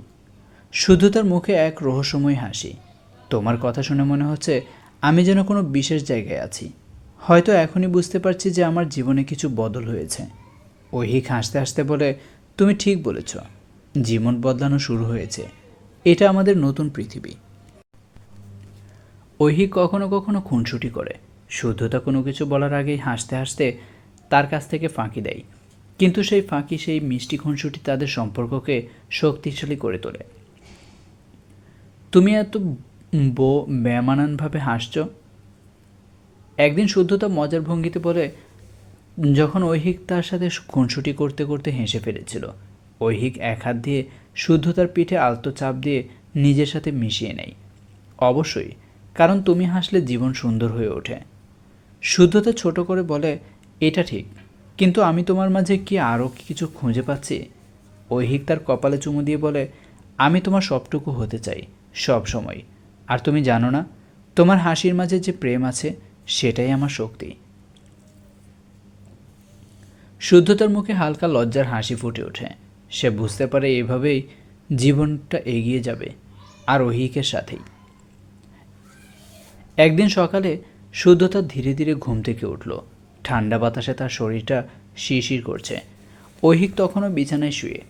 শুদ্ধতার মুখে এক রহস্যময় হাসি। তোমার কথা শুনে মনে হচ্ছে আমি যেন কোনো বিশেষ জায়গায় আছি। হয়তো এখনই বুঝতে পারছি যে আমার জীবনে কিছু বদল হয়েছে। ঐহিক হাসতে হাসতে বলে, তুমি ঠিক বলেছ, জীবন বদলানো শুরু হয়েছে। এটা আমাদের নতুন পৃথিবী। ঐহিক কখনো কখনো খুনসুটি করে। শুদ্ধতা কোনো কিছু বলার আগেই হাসতে হাসতে তার কাছ থেকে ফাঁকি দেয়, কিন্তু সেই ফাঁকি, সেই মিষ্টি খুনসুটি তাদের সম্পর্ককে শক্তিশালী করে তোলে। তুমি এত বেমানানভাবে হাসছ। একদিন শুদ্ধতা মজার ভঙ্গিতে বলে, যখন ঐহিক তার সাথে খুনসুটি করতে করতে হেসে ফেলেছিল। ঐহিক এক হাত দিয়ে শুদ্ধতার পিঠে আলতো চাপ দিয়ে নিজের সাথে মিশিয়ে নেয়। অবশ্যই, কারণ তুমি হাসলে জীবন সুন্দর হয়ে ওঠে। শুদ্ধতা ছোট করে বলে, এটা ঠিক, কিন্তু আমি তোমার মাঝে কি আরও কিছু খুঁজে পাচ্ছি? ঐহিক তার কপালে চুমু দিয়ে বলে, আমি তোমার সবটুকু হতে চাই, সব সময়। আর তুমি জানো না, তোমার হাসির মাঝে যে প্রেম আছে, সেটাই আমার শক্তি। শুদ্ধতার মুখে হালকা লজ্জার হাসি ফুটে ওঠে। সে বুঝতে পারে এভাবেই জীবনটা এগিয়ে যাবে, আর ঐহিকের সাথেই। একদিন সকালে শুদ্ধতা ধীরে ধীরে ঘুম থেকে উঠল। ঠান্ডা বাতাসে তার শরীরটা শিরশির করছে। ঐহিক তখনও বিছানায় শুয়ে।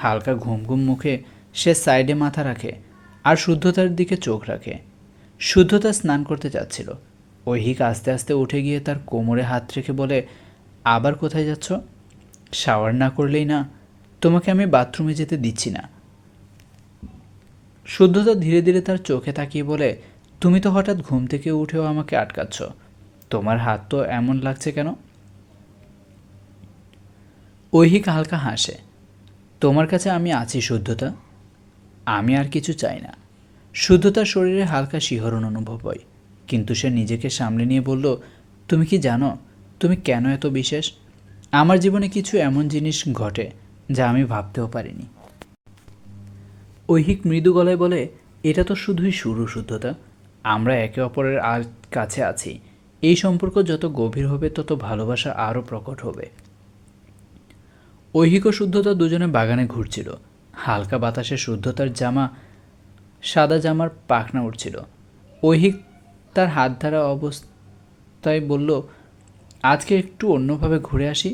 হালকা ঘুম ঘুম মুখে সে সাইডে মাথা রাখে আর শুদ্ধতার দিকে চোখ রাখে। শুদ্ধতা স্নান করতে যাচ্ছিল। ঐহিক আস্তে আস্তে উঠে গিয়ে তার কোমরে হাত রেখে বলে, আবার কোথায় যাচ্ছ? শাওয়ার না করলেই না, তোমাকে আমি বাথরুমে যেতে দিচ্ছি না। শুদ্ধতা ধীরে ধীরে তার চোখে তাকিয়ে বলে, তুমি তো হঠাৎ ঘুম থেকে উঠেও আমাকে আটকাচ্ছ। তোমার হাত তো এমন লাগছে কেন? ঐহিক হালকা হাসে। তোমার কাছে আমি আছি শুদ্ধতা, আমি আর কিছু চাই না। শুদ্ধতার শরীরে হালকা শিহরণ অনুভব হয়, কিন্তু সে নিজেকে সামলে নিয়ে বলল, তুমি কি জানো তুমি কেন এত বিশেষ? আমার জীবনে কিছু এমন জিনিস ঘটে যা আমি ভাবতেও পারিনি। ঐহিক মৃদু গলায় বলে, এটা তো শুধুই শুরু শুদ্ধতা। আমরা একে অপরের আর কাছে আছি। এই সম্পর্ক যত গভীর হবে তত ভালোবাসা আরও প্রকট হবে। ঐহিক ও শুদ্ধতা দুজনে বাগানে ঘুরছিল। হালকা বাতাসে শুদ্ধতার সাদা জামার পাখনা উঠছিল। ঐহিক তার হাত ধরা অবস্থায় বলল, আজকে একটু অন্যভাবে ঘুরে আসি,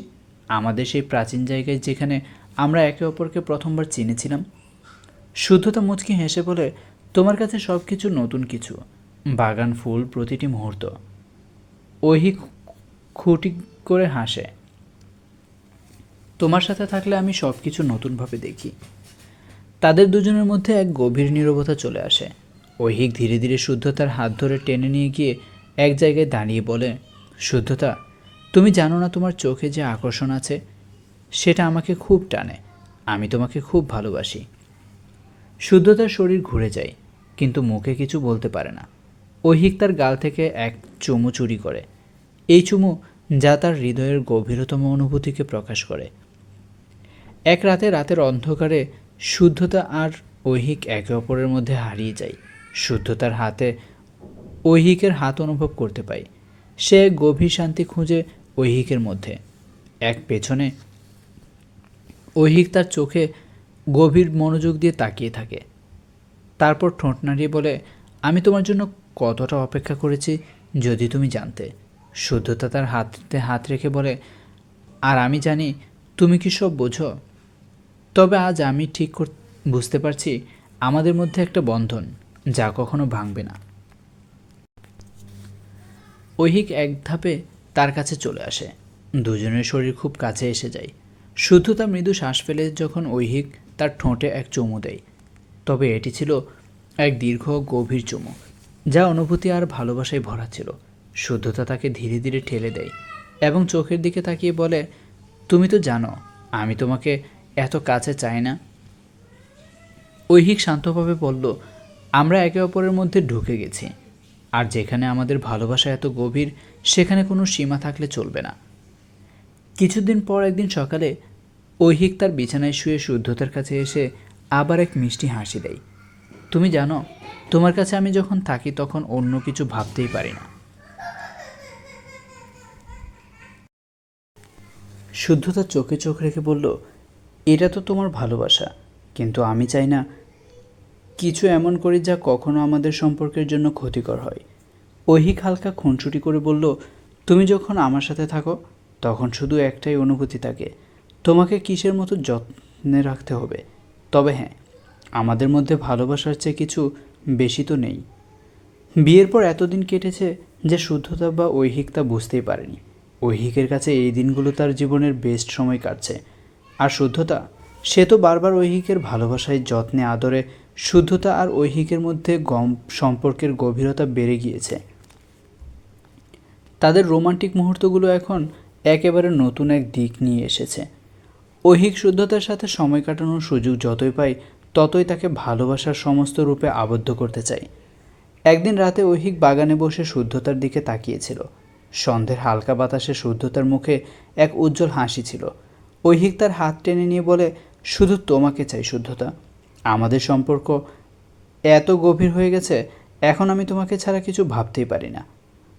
আমাদের সেই প্রাচীন জায়গায় যেখানে আমরা একে অপরকে প্রথমবার চিনেছিলাম। শুদ্ধতা মুচকি হেসে বলে, তোমার কাছে সব কিছু নতুন কিছু, বাগান, ফুল, প্রতিটি মুহূর্ত। ঐহিক খুঁটি করে হাসে, তোমার সাথে থাকলে আমি সব কিছু নতুনভাবে দেখি। তাদের দুজনের মধ্যে এক গভীর নীরবতা চলে আসে। ঐহিক ধীরে ধীরে শুদ্ধতার হাত ধরে টেনে নিয়ে গিয়ে এক জায়গায় দাঁড়িয়ে বলে, শুদ্ধতা, তুমি জানো না তোমার চোখে যে আকর্ষণ আছে, সেটা আমাকে খুব টানে। আমি তোমাকে খুব ভালোবাসি। শুদ্ধতার শরীর ঘুরে যায়, কিন্তু মুখে কিছু বলতে পারে না। ঐহিক তার গাল থেকে এক চুমু চুরি করে, এই চুমু যা তার হৃদয়ের গভীরতম অনুভূতিকে প্রকাশ করে। এক রাতের অন্ধকারে শুদ্ধতা আর ঐহিক একে অপরের মধ্যে হারিয়ে যায়। শুদ্ধতার হাতে ঐহিকের হাত অনুভব করতে পায়। সে গভীর শান্তি খুঁজে ঐহিকের মধ্যে। এক পেছনে ঐহিক তার চোখে গভীর মনোযোগ দিয়ে তাকিয়ে থাকে। তারপর ঠোঁট নাড়িয়ে বলে, আমি তোমার জন্য কতটা অপেক্ষা করেছি যদি তুমি জানতে। শুদ্ধতা তার হাতে হাত রেখে বলে, আর আমি জানি তুমি কি সব বোঝো। তবে আজ আমি ঠিক বুঝতে পারছি আমাদের মধ্যে একটা বন্ধন যা কখনো ভাঙবে না। ঐহিক এক ধাপে তার কাছে চলে আসে। দুজনের শরীর খুব কাছে এসে যায়। শুদ্ধতা মৃদু শ্বাস ফেলে যখন ঐহিক তার ঠোঁটে এক চুমু দেয়, তবে এটি ছিল এক দীর্ঘ গভীর চুমু, যা অনুভূতি আর ভালোবাসায় ভরা ছিল। শুদ্ধতা তাকে ধীরে ধীরে ঠেলে দেয় এবং চোখের দিকে তাকিয়ে বলে, তুমি তো জানো আমি তোমাকে এত কাছে চায় না। ঐহিক শান্তভাবে বলল, আমরা একে অপরের মধ্যে ঢুকে গেছি, আর যেখানে আমাদের ভালোবাসা এত গভীর সেখানে কোনো সীমা থাকলে চলবে না। কিছুদিন পর একদিন সকালে ঐহিক তার বিছানায় শুয়ে শুদ্ধতার কাছে এসে আবার এক মিষ্টি হাসি দেয়। তুমি জানো, তোমার কাছে আমি যখন থাকি তখন অন্য কিছু ভাবতেই পারি না। শুদ্ধতা চোখে চোখ রেখে বলল, এটা তো তোমার ভালোবাসা, কিন্তু আমি চাই না কিছু এমন করি যা কখনো আমাদের সম্পর্কের জন্য ক্ষতিকর হয়। ঐহিক হালকা খুনসুটি করে বলল, তুমি যখন আমার সাথে থাকো তখন শুধু একটাই অনুভূতি থাকে, তোমাকে কিসের মতো যত্নে রাখতে হবে। তবে হ্যাঁ, আমাদের মধ্যে ভালোবাসার চেয়ে কিছু বেশি তো নেই। বিয়ের পর এতদিন কেটেছে যে শুদ্ধতা বা ঐহিক তা বুঝতেই পারেনি। ঐহিকের কাছে এই দিনগুলো তার জীবনের বেস্ট সময় কাটছে। আর শুদ্ধতা, সে তো বারবার ঐহিকের ভালোবাসায় যত্নে আদরে শুদ্ধতা আর ঐহিকের মধ্যে সম্পর্কের গভীরতা বেড়ে গিয়েছে। তাদের রোমান্টিক মুহূর্তগুলো এখন একেবারে নতুন এক দিক নিয়ে এসেছে। ঐহিক শুদ্ধতার সাথে সময় কাটানোর সুযোগ যতই পায় ততই তাকে ভালোবাসার সমস্ত রূপে আবদ্ধ করতে চায়। একদিন রাতে ঐহিক বাগানে বসে শুদ্ধতার দিকে তাকিয়েছিল। সন্ধ্যের হালকা বাতাসে শুদ্ধতার মুখে এক উজ্জ্বল হাসি ছিল। ঐহিক তার হাত টেনে নিয়ে বলে, শুধু তোমাকে চাই শুদ্ধতা, আমাদের সম্পর্ক এত গভীর হয়ে গেছে, এখন আমি তোমাকে ছাড়া কিছু ভাবতেই পারি না।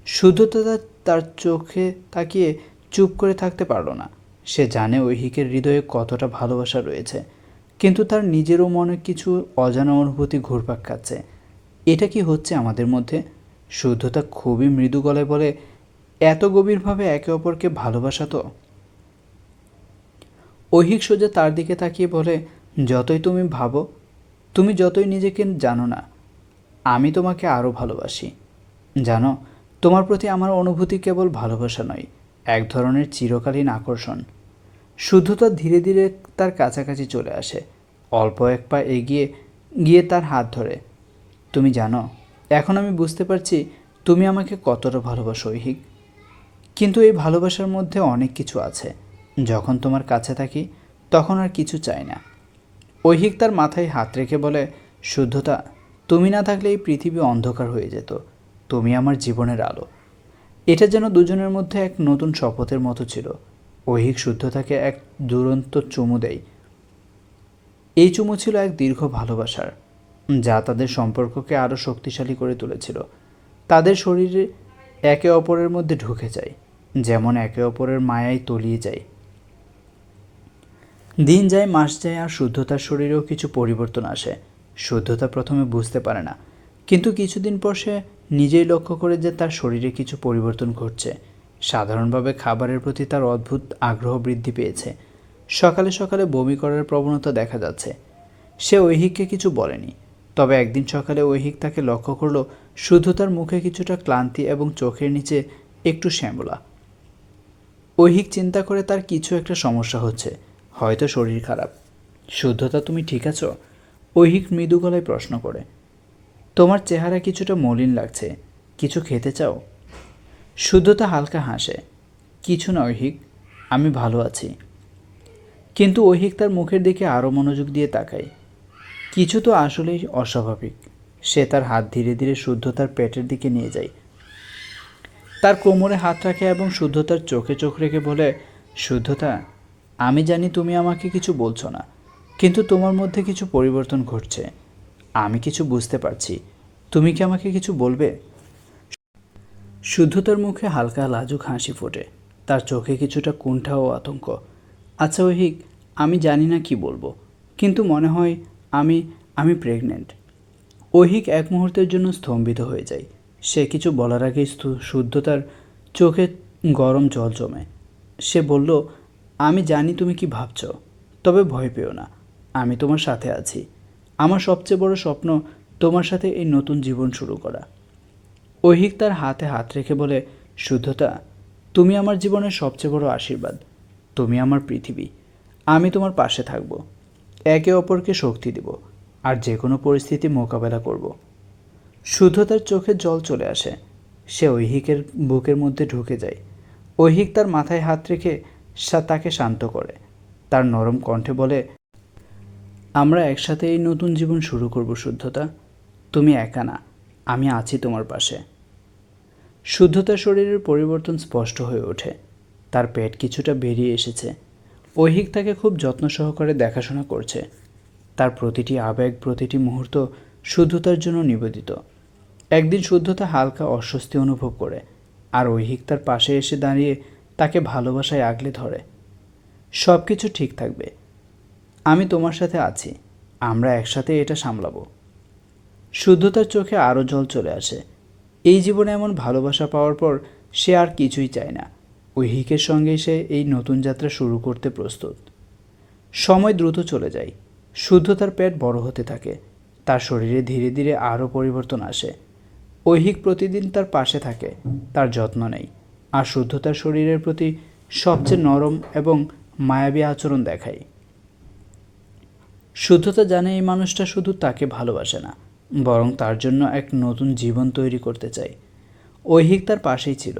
শুদ্ধতা তার চোখে তাকিয়ে চুপ করে থাকতে পারল না। সে জানে ঐহিকের হৃদয়ে কতটা ভালোবাসা রয়েছে, কিন্তু তার নিজেরও মনে কিছু অজানা অনুভূতি ঘুরপাক খাচ্ছে। এটা কি হচ্ছে আমাদের মধ্যে? শুদ্ধতা খুবই মৃদু গলায় বলে, এত গভীরভাবে একে অপরকে ভালোবাসা তো? ঐহিক সোজা তার দিকে তাকিয়ে বলে, যতই তুমি ভাবো, তুমি যতই নিজেকে জানো না, আমি তোমাকে আরও ভালোবাসি। জানো, তোমার প্রতি আমার অনুভূতি কেবল ভালোবাসা নয়, এক ধরনের চিরকালীন আকর্ষণ। শুদ্ধতা ধীরে ধীরে তার কাছাকাছি চলে আসে, অল্প এক পা এগিয়ে গিয়ে তার হাত ধরে। তুমি জানো, এখন আমি বুঝতে পারছি তুমি আমাকে কতটা ভালোবাসো ঐহিক। কিন্তু এই ভালোবাসার মধ্যে অনেক কিছু আছে। যখন তোমার কাছে থাকি তখন আর কিছু চাই না। ঐহিক তার মাথায় হাত রেখে বলে, শুদ্ধতা, তুমি না থাকলে এই পৃথিবী অন্ধকার হয়ে যেত, তুমি আমার জীবনের আলো। এটা যেন দুজনের মধ্যে এক নতুন শপথের মতো ছিল। ঐহিক শুদ্ধতাকে এক দুরন্ত চুমু দেয়। এই চুমু ছিল এক দীর্ঘ ভালোবাসার, যা তাদের সম্পর্ককে আরও শক্তিশালী করে তুলেছিল। তাদের শরীরে একে অপরের মধ্যে ঢুকে যায়, যেমন একে অপরের মায়ায় তলিয়ে যায়। দিন যায়, মাস যায়, আর শুদ্ধতার শরীরেও কিছু পরিবর্তন আসে। শুদ্ধতা প্রথমে বুঝতে পারে না, কিন্তু কিছুদিন পর সে নিজেই লক্ষ্য করে যে তার শরীরে কিছু পরিবর্তন ঘটছে। সাধারণভাবে খাবারের প্রতি তার অদ্ভুত আগ্রহ বৃদ্ধি পেয়েছে। সকালে সকালে বমি করার প্রবণতা দেখা যাচ্ছে। সে ঐহিককে কিছু বলেনি, তবে একদিন সকালে ঐহিক তাকে লক্ষ্য করল শুদ্ধতার মুখে কিছুটা ক্লান্তি এবং চোখের নিচে একটু শ্যামলা। ঐহিক চিন্তা করে তার কিছু একটা সমস্যা হচ্ছে, হয়তো শরীর খারাপ। শুদ্ধতা, তুমি ঠিক আছো? ঐহিক মৃদু গলায় প্রশ্ন করে। তোমার চেহারা কিছুটা মলিন লাগছে, কিছু খেতে চাও? শুদ্ধতা হালকা হাসে, কিছু না ঐহিক, আমি ভালো আছি। কিন্তু ঐহিক তার মুখের দিকে আরও মনোযোগ দিয়ে তাকায়। কিছু তো আসলেই অস্বাভাবিক। সে তার হাত ধীরে ধীরে শুদ্ধতার পেটের দিকে নিয়ে যায়, তার কোমরে হাত রাখে এবং শুদ্ধতার চোখে চোখ রেখে বলে, শুদ্ধতা, আমি জানি তুমি আমাকে কিছু বলছো না, কিন্তু তোমার মধ্যে কিছু পরিবর্তন ঘটছে। আমি কিছু বুঝতে পারছি। তুমি কি আমাকে কিছু বলবে? শুদ্ধতার মুখে হালকা লাজুক হাসি ফোটে, তার চোখে কিছুটা কুণ্ঠা ও আতঙ্ক। আচ্ছা ঐহিক, আমি জানি না কি বলবো, কিন্তু মনে হয় আমি আমি প্রেগনেন্ট। ঐহিক এক মুহূর্তের জন্য স্তম্ভিত হয়ে যায়। সে কিছু বলার আগেই শুদ্ধতার চোখে গরম জল জমে। সে বলল, আমি জানি তুমি কি ভাবছ, তবে ভয় পেও না, আমি তোমার সাথে আছি। আমার সবচেয়ে বড় স্বপ্ন তোমার সাথে এই নতুন জীবন শুরু করা। ঐহিক তার হাতে হাত রেখে বলে, শুদ্ধতা, তুমি আমার জীবনের সবচেয়ে বড় আশীর্বাদ, তুমি আমার পৃথিবী। আমি তোমার পাশে থাকব, একে অপরকে শক্তি দেব, আর যে কোনো পরিস্থিতি মোকাবেলা করব। শুদ্ধতার চোখে জল চলে আসে। সে ঐহিকের বুকের মধ্যে ঢুকে যায়। ঐহিক তার মাথায় হাত রেখে তাকে শান্ত করে। তার নরম কণ্ঠে বলে, আমরা একসাথে এই নতুন জীবন শুরু করব শুদ্ধতা। তুমি একা না, আমি আছি তোমার পাশে। শুদ্ধতার শরীরের পরিবর্তন স্পষ্ট হয়ে ওঠে। তার পেট কিছুটা বেরিয়ে এসেছে। ঐহিক তাকে খুব যত্ন সহকারে দেখাশোনা করছে। তার প্রতিটি আবেগ, প্রতিটি মুহূর্ত শুদ্ধতার জন্য নিবেদিত। একদিন শুদ্ধতা হালকা অস্বস্তি অনুভব করে, আর ঐহিক তার পাশে এসে দাঁড়িয়ে তাকে ভালোবাসায় আগলে ধরে। সব কিছু ঠিক থাকবে, আমি তোমার সাথে আছি, আমরা একসাথে এটা সামলাবো। শুদ্ধতার চোখে আরও জল চলে আসে। এই জীবনে এমন ভালোবাসা পাওয়ার পর সে আর কিছুই চায় না। ঐহিকের সঙ্গে সে এই নতুন যাত্রা শুরু করতে প্রস্তুত। সময় দ্রুত চলে যায়। শুদ্ধতার পেট বড় হতে থাকে। তার শরীরে ধীরে ধীরে আরও পরিবর্তন আসে। ঐহিক প্রতিদিন তার পাশে থাকে, তার যত্ন নেয়, আর শুদ্ধতার শরীরের প্রতি সবচেয়ে নরম এবং মায়াবী আচরণ দেখায়। শুদ্ধতা জানে এই মানুষটা শুধু তাকে ভালোবাসে না, বরং তার জন্য এক নতুন জীবন তৈরি করতে চায়। ঐহিক তার পাশেই ছিল,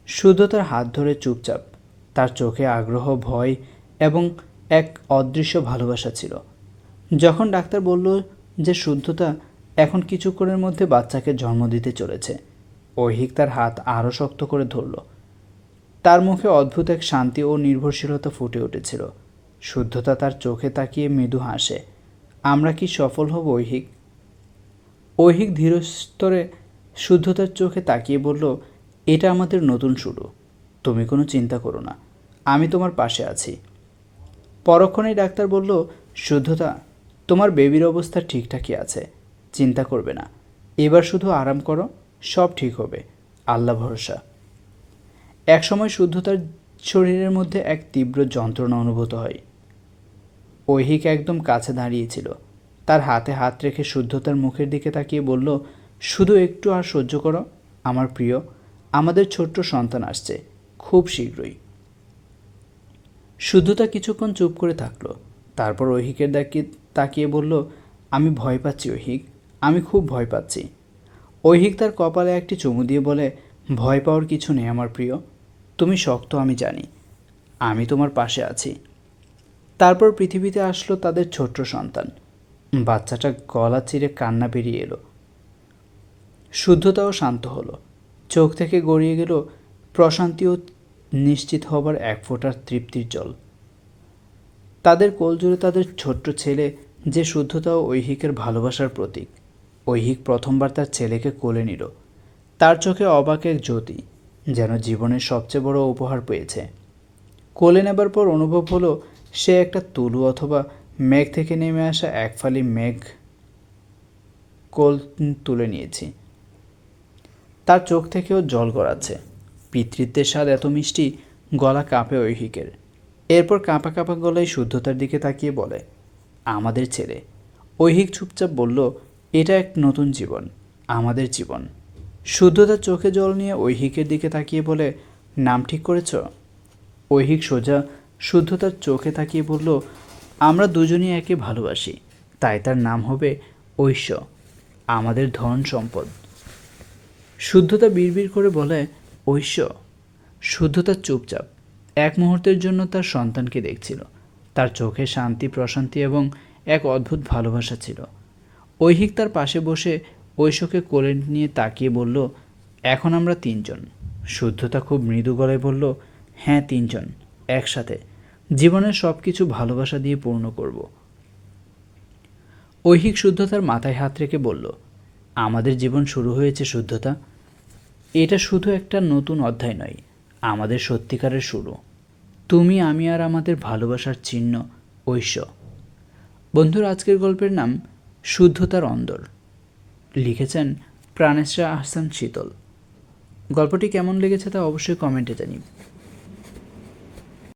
শুদ্ধতার হাত ধরে চুপচাপ। তার চোখে আগ্রহ, ভয় এবং এক অদৃশ্য ভালোবাসা ছিল। যখন ডাক্তার বলল যে শুদ্ধতা এখন কিছুক্ষণের মধ্যে বাচ্চাকে জন্ম দিতে চলেছে, ঐহিক তার হাত আরও শক্ত করে ধরল। তার মুখে অদ্ভুত এক শান্তি ও নির্ভরশীলতা ফুটে উঠেছিল। শুদ্ধতা তার চোখে তাকিয়ে মৃদু হাসে। আমরা কি সফল হব ঐহিক? ঐহিক ধীরস্তরে শুদ্ধতার চোখে তাকিয়ে বলল, এটা আমাদের নতুন শুরু। তুমি কোনো চিন্তা করো না, আমি তোমার পাশে আছি। পরক্ষণেই ডাক্তার বলল, শুদ্ধতা, তোমার বেবির অবস্থা ঠিকঠাকই আছে, চিন্তা করবে না। এবার শুধু আরাম করো, সব ঠিক হবে, আল্লাহ ভরসা। একসময় শুদ্ধতার শরীরের মধ্যে এক তীব্র যন্ত্রণা অনুভূত হয়। ঐহিক একদম কাছে দাঁড়িয়েছিল। তার হাতে হাত রেখে শুদ্ধতার মুখের দিকে তাকিয়ে বলল, শুধু একটু আর সহ্য করো আমার প্রিয়, আমাদের ছোট্ট সন্তান আসছে খুব শীঘ্রই। শুদ্ধতা কিছুক্ষণ চুপ করে থাকলো। তারপর ঐহিকের তাকিয়ে বলল, আমি ভয় পাচ্ছি ঐহিক, আমি খুব ভয় পাচ্ছি। ঐহিক তার কপালে একটি চুমু দিয়ে বলে, ভয় পাওয়ার কিছু নেই আমার প্রিয়, তুমি শক্ত আমি জানি, আমি তোমার পাশে আছি। তারপর পৃথিবীতে আসলো তাদের ছোট্ট সন্তান। বাচ্চাটা গলা চিরে কান্না বেরিয়ে এলো। শুদ্ধতাও শান্ত হলো। চোখ থেকে গড়িয়ে গেল প্রশান্তি ও নিশ্চিত হবার এক ফোঁটার তৃপ্তির জল। তাদের কোল জুড়ে তাদের ছোট্ট ছেলে, যে শুদ্ধতা ও ঐহিকের ভালোবাসার প্রতীক। ঐহিক প্রথমবার তার ছেলেকে কোলে নিল। তার চোখে অবাক এক জ্যোতি, যেন জীবনের সবচেয়ে বড় উপহার পেয়েছে। কোলে নেবার পর অনুভব হলো সে একটা তুলো অথবা মেঘ থেকে নেমে আসা এক ফালি মেঘ কোল তুলে নিয়েছি। তার চোখ থেকেও জল গড়াচ্ছে। পিতৃত্বের স্বাদ এত মিষ্টি, গলা কাঁপে ঐহিকের। এরপর কাঁপা কাঁপা গলায় শুদ্ধতার দিকে তাকিয়ে বলে, আমাদের ছেলে। ঐহিক চুপচাপ বলল, এটা এক নতুন জীবন, আমাদের জীবন। শুদ্ধতার চোখে জল নিয়ে ঐহিকের দিকে তাকিয়ে বলে, নাম ঠিক করেছ? ঐহিক সোজা শুদ্ধতার চোখে তাকিয়ে বলল, আমরা দুজনই একে ভালোবাসি, তাই তার নাম হবে ঐশ্য, আমাদের ধন সম্পদ। শুদ্ধতা বিড়বিড় করে বলে, ঐশ্য। শুদ্ধতা চুপচাপ। এক মুহূর্তের জন্য তার সন্তানকে দেখছিল। তার চোখে শান্তি, প্রশান্তি এবং এক অদ্ভুত ভালোবাসা ছিল। ঐহিক তার পাশে বসে ঐশ্বকে কোলে নিয়ে তাকিয়ে বলল, এখন আমরা তিনজন। শুদ্ধতা খুব মৃদু গলায় বলল, হ্যাঁ তিনজন, একসাথে জীবনের সব কিছু ভালোবাসা দিয়ে পূর্ণ করব। ঐহিক শুদ্ধতার মাথায় হাত রেখে বলল, আমাদের জীবন শুরু হয়েছে শুদ্ধতা। এটা শুধু একটা নতুন অধ্যায় নয়, আমাদের সত্যিকারের শুরু। তুমি, আমি আর আমাদের ভালোবাসার চিহ্ন ঐশ্য। বন্ধুর আজকের গল্পের নাম শুদ্ধতার অন্দর। লিখেছেন প্রাণেশরা আহসান শীতল। গল্পটি কেমন লেগেছে তা অবশ্যই কমেন্টে জানিও।